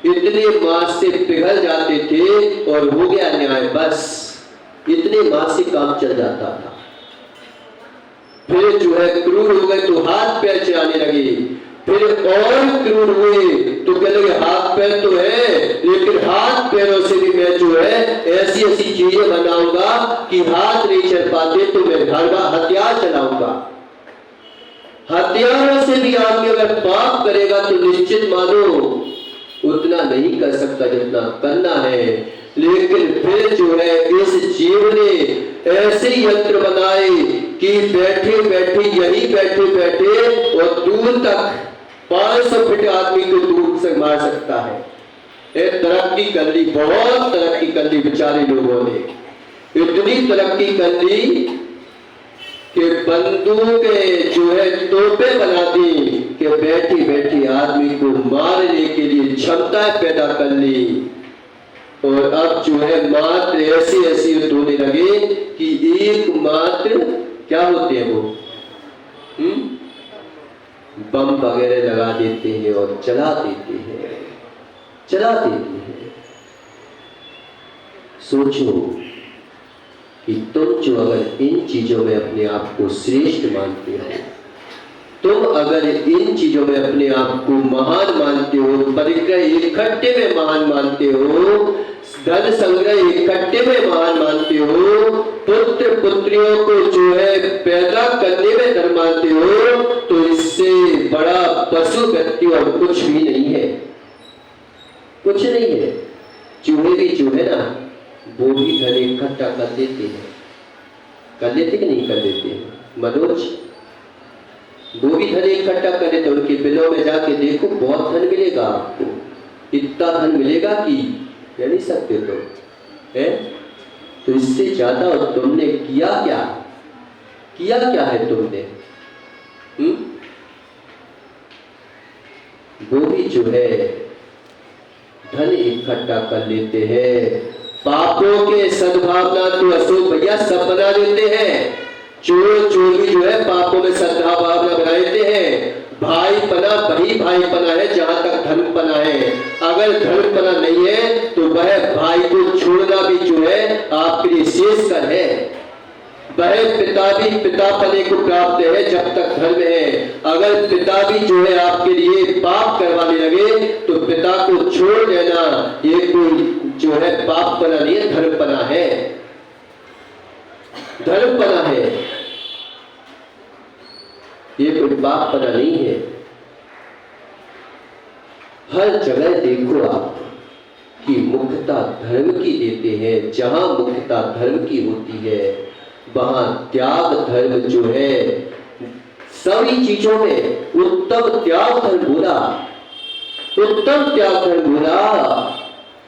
इतने मास से पिघल जाते थे और हो गया न्याय, बस इतने मास से काम चल जाता था। फिर जो है क्रूर हो गए तो हाथ पैर चलाने लगे, फिर और क्रूर हुए तो कहने लगे हाथ पैर तो है, लेकिन हाथ पैरों से भी मैं जो है ऐसी ऐसी चीजें बनाऊंगा कि हाथ नहीं चल पाते तो मैं हथियार चलाऊंगा। हथियारों से भी आदमी अगर पाप करेगा तो निश्चित मानो उतना नहीं कर सकता जितना करना है। लेकिन फिर जो है इस जीव ने ऐसे यंत्र बनाए कि बैठे बैठे यही बैठे बैठे और दूर तक 500 फीट आदमी को दूर से मार सकता है। तरक्की कर ली, बहुत तरक्की कर ली बेचारे लोगों ने, इतनी तरक्की कर ली कि बंदूक जो है तोपे बना दी कि बैठी बैठी आदमी को मारने के लिए क्षमता पैदा कर ली। और अब जो है मात्र ऐसे ऐसे युद्ध होने लगे कि एक मात्र क्या होते हैं वो बम वगैरह लगा देते हैं और चला देते हैं। सोचो कि तुम जो अगर इन चीजों में अपने आप को श्रेष्ठ मानते हो, तुम अगर इन चीजों में अपने आप को महान मानते हो, परिक्रय इकट्ठे में महान मानते हो, धन संग्रह इकट्ठे में महान मानते हो, पुत्र पुत्रियों को जो है पैदा करने में धर्म मानते हो, तो इससे बड़ा पशु व्यक्ति और कुछ भी नहीं है, कुछ नहीं है। चूहे भी जो है ना वो भी धन इकट्ठा कर देते हैं, कर लेते कि नहीं कर देते हैं? मनोज, वो भी धन इकट्ठा कर देते, उनके बिलों में जाके देखो बहुत धन मिलेगा आपको, इतना धन मिलेगा कि कह नहीं सकते तो है। तो इससे ज्यादा तुमने किया क्या है तुमने? भी जो है धन इकट्ठा कर लेते हैं। पापों के सद्भावना तो अशोक भैया सब बना देते हैं। चोर भी जो है पापों में सद्भावना बना देते हैं। भाई पना वही भाई पना है जहां तक धर्म पना है। अगर धर्म पना नहीं है तो वह भाई को छोड़ना भी जो है आपके लिए शेष कर है। वह पिता भी पिता पने को प्राप्त है जब तक धर्म है। अगर पिता भी जो है आपके लिए पाप करवाने लगे तो पिता को छोड़ देना ये कोई जो है पाप पना नहीं है, धर्म पना है, धर्म पना है, ये कोई पाप पना नहीं है। हर जगह देखो आप कि मुख्यता धर्म की देते हैं। जहां मुख्यता धर्म की होती है वहां त्याग धर्म जो है सभी चीजों में उत्तम त्याग धर्म बोला, उत्तम त्याग धर्म बोला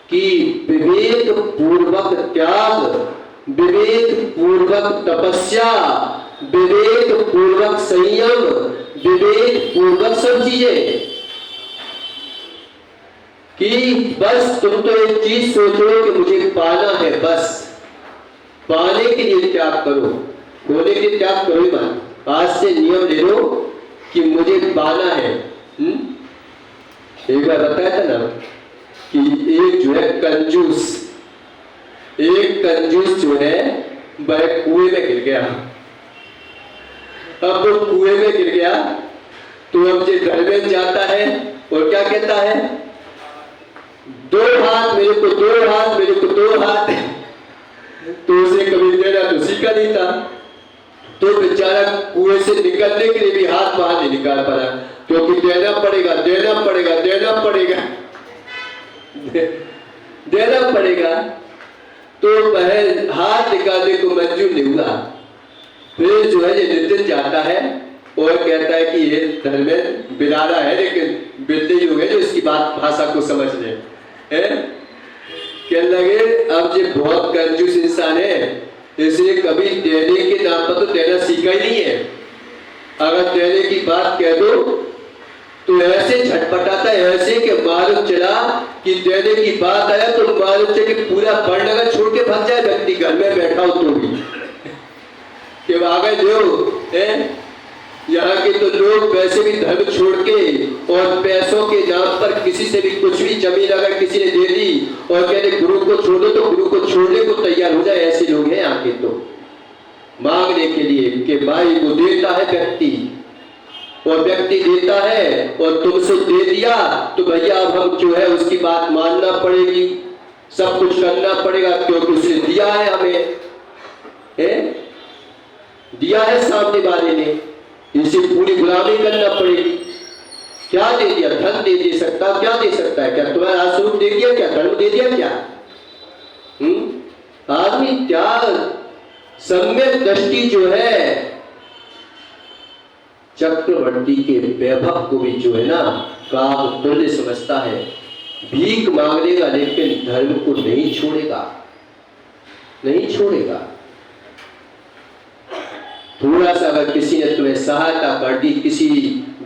कि विवेक पूर्वक त्याग, विवेक पूर्वक तपस्या, विवेक पूर्वक संयम, विवेक पूर्वक सब चीजें। कि बस तुम तो एक चीज सोचो कि मुझे पाना है, बस पाने के लिए त्याग करो, होने के लिए त्याग करो ही मत। आज से नियम ले लो कि मुझे पाना है। एक बार बताया था ना कि एक जो है कंजूस, एक कंजूस जो है वह कुएं में गिर गया। अब वो कुएं में गिर गया तो अब जो धर्मेंद्र जाता है और क्या कहता है, दो हाथ मेरे को, दो हाथ मेरे को, दो हाथ। तो उसे कभी देना तो सीखा नहीं था, तो बेचारा कुएं से निकलने के लिए भी हाथ बाहर नहीं निकाल पा रहा, क्योंकि देना पड़ेगा, देना पड़ेगा, देना पड़ेगा, देना पड़ेगा। तो वह हाथ निकालने को मंजूर नहीं हुआ। फिर जो है ये नितिन जाता है और कहता है कि ये धर्मेंद्र बिलाड़ा है लेकिन बिल्ली लोग है जो इसकी बात भाषा को समझ ले। कहने लगे अब ये बहुत कंजूस इंसान है, इसलिए कभी देने के नाम पर तो देना सीखा ही नहीं है। अगर देने की बात कह दो तो ऐसे झटपटाता है, ऐसे कि मालूम चला कि देने की बात आया तो मालूम चला कि पूरा बड़नगर छोड़ के भाग जाए व्यक्ति, घर में बैठा हो तो भी कि आगे जो यहाँ के तो लोग वैसे भी धर्म छोड़ के और पैसों के नाम पर किसी से भी कुछ भी जमीन अगर किसी ने दे दी और कहते गुरु को छोड़ो तो गुरु को छोड़ने को तैयार हो जाए, ऐसे लोग हैं यहाँ के तो मांगने के लिए कि भाई को देता है व्यक्ति और व्यक्ति देता है और तुमसे दे दिया तो भैया अब हम जो है उसकी बात मानना पड़ेगी, सब कुछ करना पड़ेगा क्योंकि उसने दिया है हमें, दिया है सामने वाले ने, इसे पूरी गुलामी करना पड़ेगी। क्या दे दिया, धन दे सकता, क्या दे सकता है, क्या तुम्हारा आश्रम दे दिया, क्या धर्म दे दिया, क्या आदमी त्याग सम्यक दृष्टि जो है चक्रवर्ती के वैभव को भी जो है ना काम तुल्य समझता है। भीख मांगेगा लेकिन धर्म को नहीं छोड़ेगा, नहीं छोड़ेगा। थोड़ा सा अगर किसी ने तुम्हें सहायता कर दी, किसी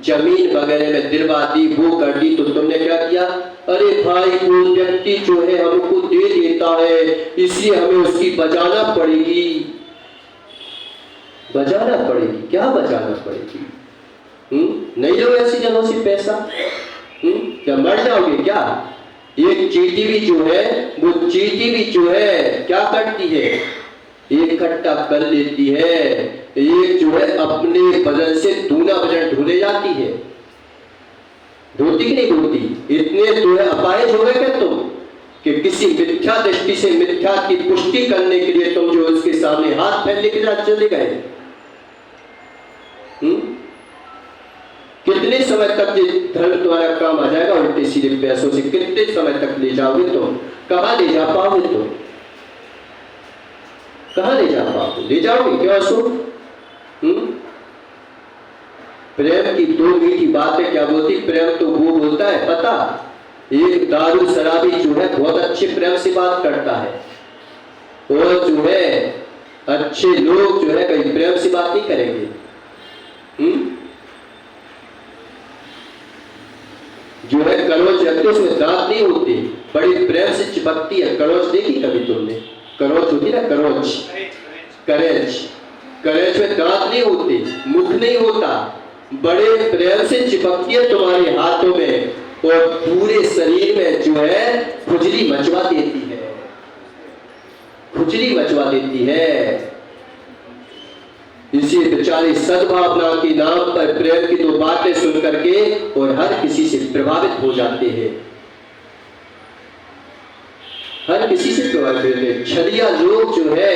जमीन वगैरह में दिलवा दी, वो कर दी, तो तुमने क्या किया, अरे भाई वो व्यक्ति जो है हमको दे देता है इसलिए हमें उसकी बचाना पड़ेगी, बचाना पड़ेगी। क्या बचाना पड़ेगी? नहीं लो ऐसी जगहों से पैसा, क्या मर जाओगे क्या? एक चींटी भी जो है वो चींटी भी जो है क्या करती है, इकट्ठा कर लेती है, एक जो है अपने वजन से दूना वजन ढूंढे जाती है, ढूंढती कि नहीं ढूंढती? इतने जो है अपाहिज हो गए क्या तुम कि किसी मिथ्या दृष्टि से मिथ्या की पुष्टि करने के लिए तुम जो उसके सामने हाथ फैलने के साथ चले गए? कितने समय तक ये धर्म तुम्हारा काम आ जाएगा उल्टे सीधे पैसों से? कितने समय तक ले जाओगे तुम? कहां ले जा पाओगे तुम? कहां ले जा पाओगे? ले जाओगे क्यों अशोक? प्रेम की दो मीठी बातें क्या बोलती? प्रेम तो वो बोलता है पता, एक दारू शराबी जो है बहुत अच्छे प्रेम से बात करता है और जो है अच्छे लोग जो है कहीं प्रेम से बात नहीं करेंगे। जो है रखते हो उसमें दांत नहीं होते, बड़े प्रेम से चिपकती है। करोच देखी कभी तुमने? करोच होती ना, करोच, करेच में दांत नहीं होते, मुख नहीं होता, बड़े प्रेम से चिपकती है तुम्हारे हाथों में और पूरे शरीर में जो है खुजली मचवा देती है, खुजली मचवा देती है। इसी बेचारे सद्भावना के नाम पर प्रेम की दो बातें सुन करके और हर किसी से प्रभावित हो जाते हैं, हर किसी से प्रभावित होते हैं। छलिया लोग जो है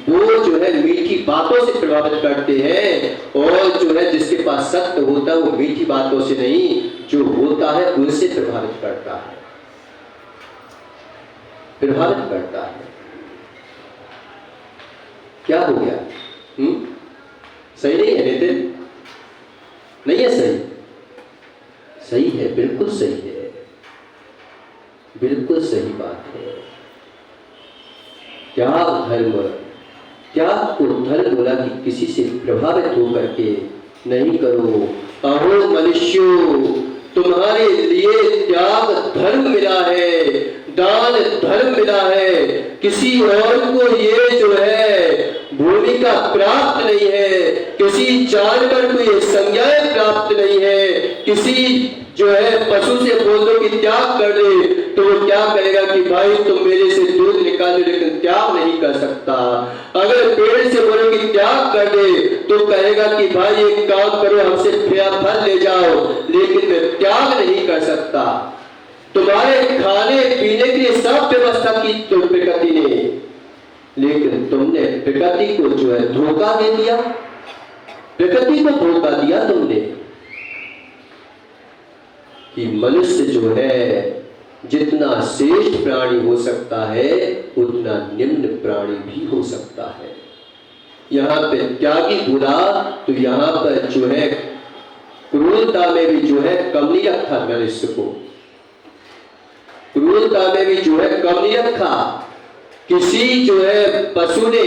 वो जो है मीठी बातों से प्रभावित करते हैं और जो है जिसके पास सत्य होता है वो मीठी बातों से नहीं, जो होता है उनसे प्रभावित करता है, प्रभावित करता है। क्या हो गया? सही नहीं है नितिन? नहीं है सही? सही है, बिल्कुल सही है, बिल्कुल सही बात है। क्या धर्म, क्या को धर्म बोला कि किसी से प्रभावित होकर के नहीं करो। अहो मनुष्यों, तुम्हारे लिए त्याग धर्म मिला है, दान धर्म मिला है, किसी और को ये जो है भूमिका प्राप्त नहीं है, किसी जानवर को ये संज्ञाएं प्राप्त नहीं है। किसी जो है पशु से बोल दो कि त्याग कर दे तो वो क्या करेगा कि भाई तुम मेरे से दूध निकालो, लेकिन त्याग नहीं कर सकता। अगर पेड़ से बोलो कि त्याग कर दे तो कहेगा कि भाई एक काम करो, हमसे फल ले जाओ, लेकिन मैं त्याग नहीं कर सकता। तुम्हारे खाने पीने के लिए सब व्यवस्था की तो प्रकृति ने, लेकिन तुमने प्रकृति को जो है धोखा दे दिया, प्रकृति को धोखा दिया तुमने कि मनुष्य जो है जितना श्रेष्ठ प्राणी हो सकता है उतना निम्न प्राणी भी हो सकता है। यहाँ पे त्यागी बोला तो यहाँ पर जो है क्रूरता में भी जो है कम नहीं रखा मनुष्य को, क्रूरता में भी जो है कम नहीं रखा। किसी जो है पशु ने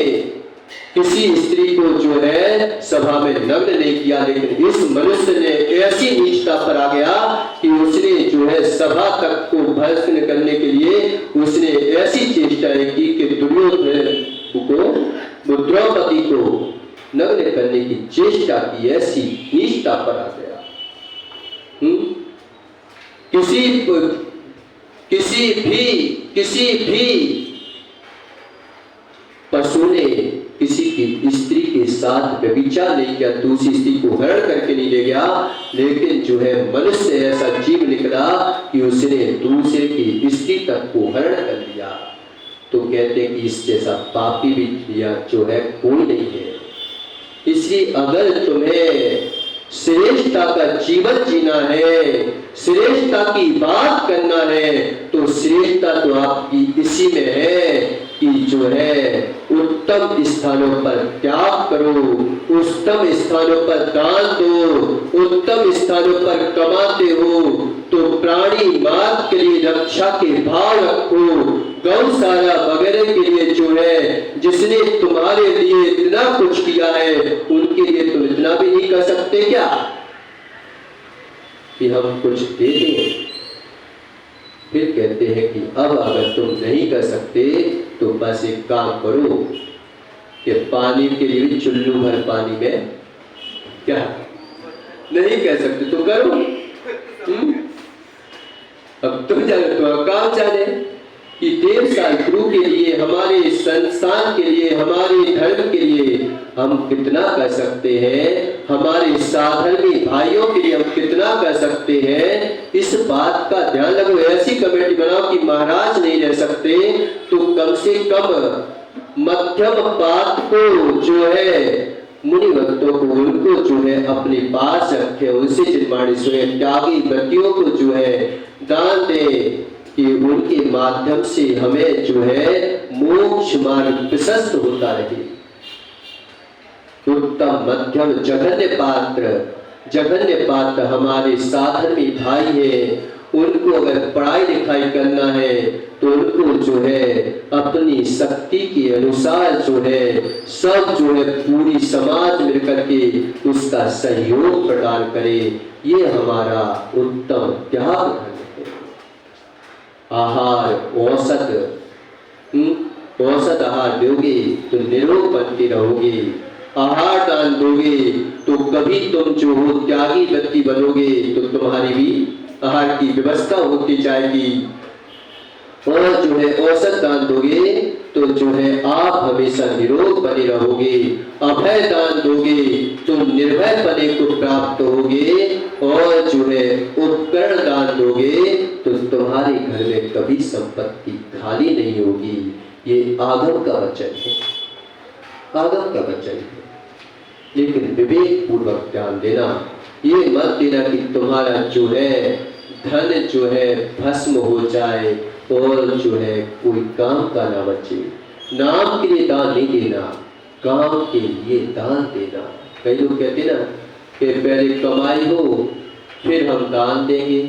किसी स्त्री को जो है सभा में नग्न नहीं किया, लेकिन इस मनुष्य ने ऐसी नीचता पर आ गया कि उसने जो है सभा तक को भस्म करने के लिए उसने ऐसी चेष्टाएं की कि दुर्योधन को, द्रौपदी को नग्न करने की चेष्टा की, ऐसी नीचता पर आ गया। किसी भी पशु ने किसी की स्त्री के साथ व्यभिचार नहीं किया, दूसरी स्त्री को हरण करके नहीं ले गया, लेकिन जो है मनुष्य ऐसा जीव निकला कि उसने दूसरे की स्त्री तक को हरण कर लिया। तो कहते हैं कि इस जैसा पापी भी या जो है कोई नहीं है। इसलिए अगर तुम्हें श्रेष्ठता का जीवन जीना है, श्रेष्ठता की बात करना है, तो श्रेष्ठता तो आपकी इसी में है कि जो है उत्तम स्थानों पर त्याग करो, उत्तम स्थानों पर दान दो, उत्तम स्थानों पर कमाते हो तो प्राणी मार्ग के लिए रक्षा के भाव रखो। गौशाला वगैरह के लिए जो है जिसने तुम्हारे लिए इतना कुछ किया है उनके लिए तुम इतना भी नहीं कर सकते क्या कि हम कुछ दे दें? फिर कहते हैं कि अब अगर तुम नहीं कर सकते तो बस एक काम करो कि पानी के लिए चुल्लू भर पानी में क्या नहीं कह सकते तो करो। अब तुम जाने, तुम्हारा काम जाने कि 1.5 साल गुरु के लिए, हमारे संस्थान के लिए, हमारे धर्म के लिए हम कितना कर सकते हैं, हमारे साधर्मी भाइयों के लिए हम कितना कर सकते हैं, इस बात का ध्यान रखो। ऐसी कमेटी बनाओ कि महाराज नहीं रह सकते तो कम से कम मध्यम पात को जो है मुनि भक्तों को, उनको जो है अपने पास रखे, उनसे चिन्माणी सुने, त्यागी व्यक्तियों को जो है दान दे कि उनके माध्यम से हमें जो है मोक्ष मार्ग प्रशस्त होता रहे। उत्तम मध्यम जघन्य पात्र हमारे साधर्मी भाई है, उनको अगर पढ़ाई लिखाई करना है तो उनको जो है अपनी शक्ति के अनुसार जो है सब जो है पूरी समाज मिलकर के उसका सहयोग प्रदान करे। ये हमारा उत्तम त्याग धर्म है। आहार औसत आहार दोगे तो निरोग बनते रहोगे। आहार दान दोगे तो कभी तुम जो हो त्यागी व्यक्ति बनोगे, तो तुम्हारी भी आहार की व्यवस्था होती जाएगी। और जो है औसत दान दोगे तो जो है आप हमेशा निरोग बने रहोगे। अभय दान दोगे तो निर्भय बने को प्राप्त होगे। और जो है उपकरण दान दोगे तो तुम्हारे घर में कभी संपत्ति खाली नहीं होगी। ये आगम का वचन है, आगम का वचन है। लेकिन विवेक पूर्वक ध्यान देना, ये मत देना कि तुम्हारा जो है धन जो है भस्म हो जाए और जो है कोई काम का ना बचे। नाम के लिए दान नहीं देना, काम के लिए दान देना। कई लोग कहते ना कि पहले कमाई हो फिर हम दान देंगे।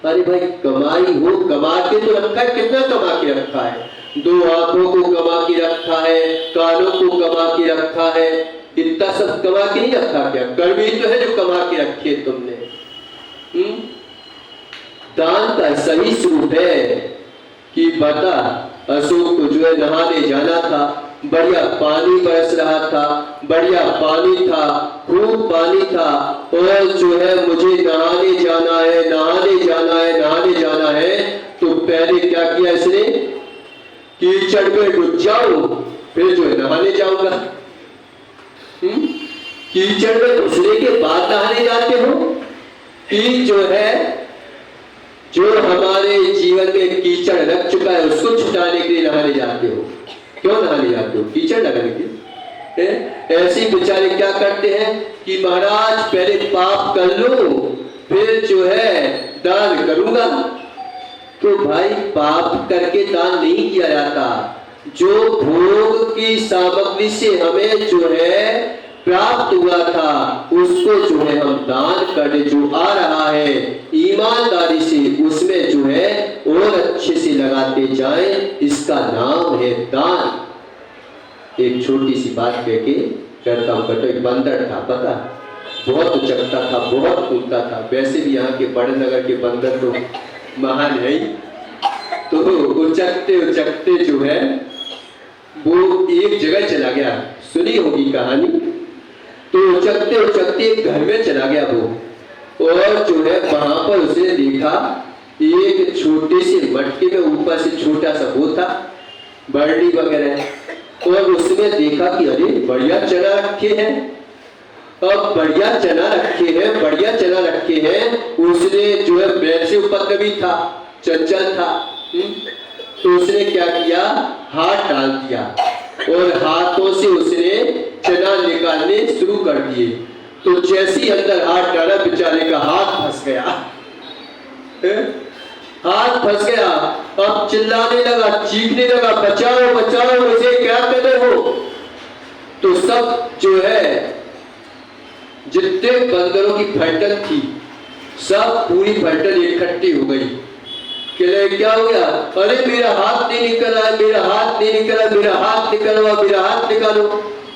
अरे भाई कमाई हो, कमा के तो रखा है, कितना कमा के रखा है? 2 आंखों को कमा के रखा है, कानों को कमा के रखा है, इतना सब कमा के नहीं रखा क्या? कर्म ही तो है जो कमा के रखे तुमने। दान का सही स्वरूप है कि बता अशोक को जो है नहाने जाना था, बढ़िया पानी बरस रहा था, बढ़िया पानी था, खूब पानी था, और जो है मुझे नहाने जाना है, नहाने जाना है, नहाने जाना है। तो पहले क्या किया इसने? कीचड़ में डूब जाऊं फिर जो है नहाने जाऊंगा। कीचड़ में घुसने के बाद नहाने जाते हो कि जो है जो हमारे जीवन में कीचड़ लग चुका है उसको छुटाने के लिए नहाने जाते हो? क्यों नहाने जाते हो? कीचड़ लगाने के लिए। ऐसे बेचारे क्या करते हैं कि महाराज पहले पाप कर लो फिर जो है दान करूंगा। तो भाई पाप करके दान नहीं किया जाता। जो भोग की सामग्री से हमें जो है प्राप्त हुआ था उसको जो है हम दान करने जो आ रहा है ईमानदारी से उसमें जो है और अच्छे से लगाते जाएं, इसका नाम है दान। एक छोटी सी बात कह के करता हूं। एक बंदर था, पता, बहुत उचकता था, बहुत कूदता था। वैसे भी यहाँ के बड़े नगर के बंदर तो महान है ही। तो उचकते उचकते जो है वो एक जगह चला गया, सुनी होगी कहानी। तो उचकते उचकते एक घर में चला गया वो, और जो है वहां पर उसने देखा एक छोटे से मटके में ऊपर से छोटा सा वो था बर्डी वगैरह, और उसने देखा कि अरे बढ़िया चना रखे हैं। अब बढ़िया चना रखे हैं, बढ़िया चना रखे हैं। उसने जो है वैसे उपद्रवी था, चंचल था, तो उसने क्या किया, हाथ डाल दिया और हाथों से उसने चना निकालने शुरू कर दिए। तो जैसे ही अंदर हाथ डाला बेचारे का हाथ फंस गया, हाथ फंस गया। अब चिल्लाने लगा, चीखने लगा, बचाओ बचाओ, मुझे क्या कर रहे हो? तो सब जो है जितने बंदरों की फैटल थी सब पूरी फैटल इकट्ठी हो गई। क्या हो गया? अरे मेरा हाथ नहीं निकला, मेरा हाथ नहीं निकला, मेरा हाथ निकलवा, मेरा हाथ निकालो।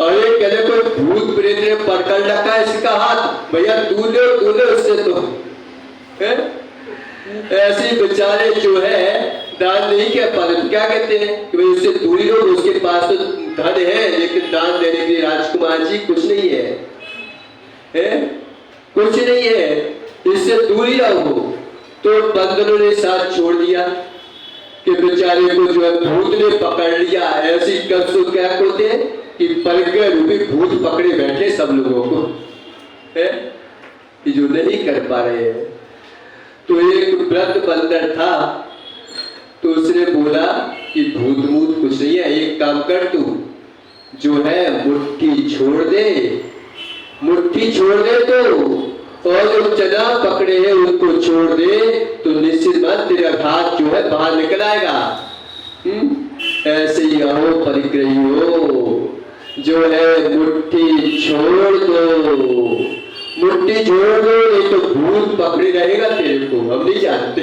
अरे कहने कोई भूत प्रेत ने पकड़ रखा है इसका हाथ, भैया तू ले उससे। तो ऐसे बेचारे जो है दान नहीं किया पाते। क्या कहते हैं कि भाई उससे दूरी लो, उसके पास तो धन है लेकिन दान देने के लिए राजकुमार जी कुछ नहीं है, कुछ नहीं है, इससे दूरी रहो। तो बंदरों ने साथ छोड़ दिया कि बेचारे को जो है भूत ने पकड़ लिया। ऐसी कसो क्या होते हैं कि परगे रूपी भूत पकड़े बैठे सब लोगों को, है कि जो नहीं कर पा रहे हैं। तो एक वृद्ध बंदर था, तो उसने बोला कि भूत मूत कुछ नहीं है, एक काम कर, तू जो है मुट्ठी छोड़ दे, मुट्ठी छोड़ दे तो, और जो चना पकड़े हैं उनको छोड़ दे तो निश्चित बात तेरा हाथ जो है बाहर निकल आएगा। ऐसे ही अहो परिग्रहियों, जो है मुट्ठी छोड़ दो, मुट्ठी छोड़ दो, नहीं तो भूत पकड़े रहेगा तेरे को। हम नहीं जानते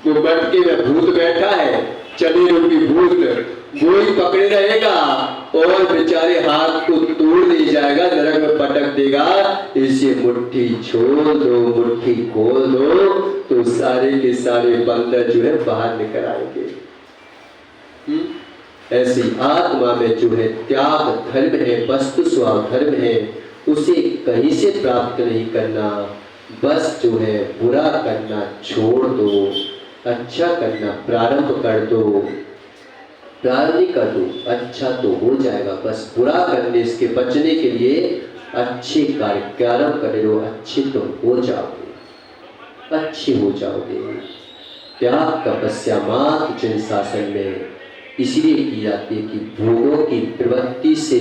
वो मटके में भूत बैठा है, चने रूपी भूत, वो ही पकड़े रहेगा और बेचारे हाथ को तोड़ ले जाएगा, नरक में पटक देगा। इसे मुट्ठी छोड़ दो, मुट्ठी खोल दो, तो सारे के सारे बंदर जो है बाहर निकल आएंगे। ऐसी आत्मा में जो है त्याग धर्म है, वस्तु स्वभाव धर्म है, उसे कहीं से प्राप्त नहीं करना। बस जो है बुरा करना छोड़ दो, अच्छा करना प्रारंभ कर दो। प्रारंभ ही कर दो, अच्छा तो हो जाएगा। बस बुरा करने से बचने के लिए अच्छे कार्य प्रारंभ कर दो, अच्छे तो हो जाओगे, अच्छे हो जाओगे। त्याग तपस्या मात्र जिन शासन में इसलिए की जाती है कि भोगों की प्रवृत्ति से,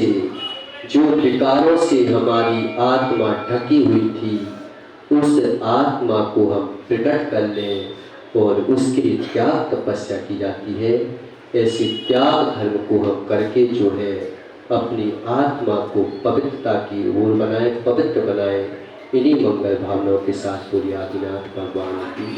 जो विकारों से हमारी आत्मा ढकी हुई थी, उस आत्मा को हम प्रकट कर लें और उसके लिए त्याग तपस्या की जाती है। ऐसे त्याग धर्म को हम करके जो है अपनी आत्मा को पवित्रता की ओर बनाए, पवित्र बनाए। इन्हीं मंगल भावनाओं के साथ पूरी आदिनाथ भगवान की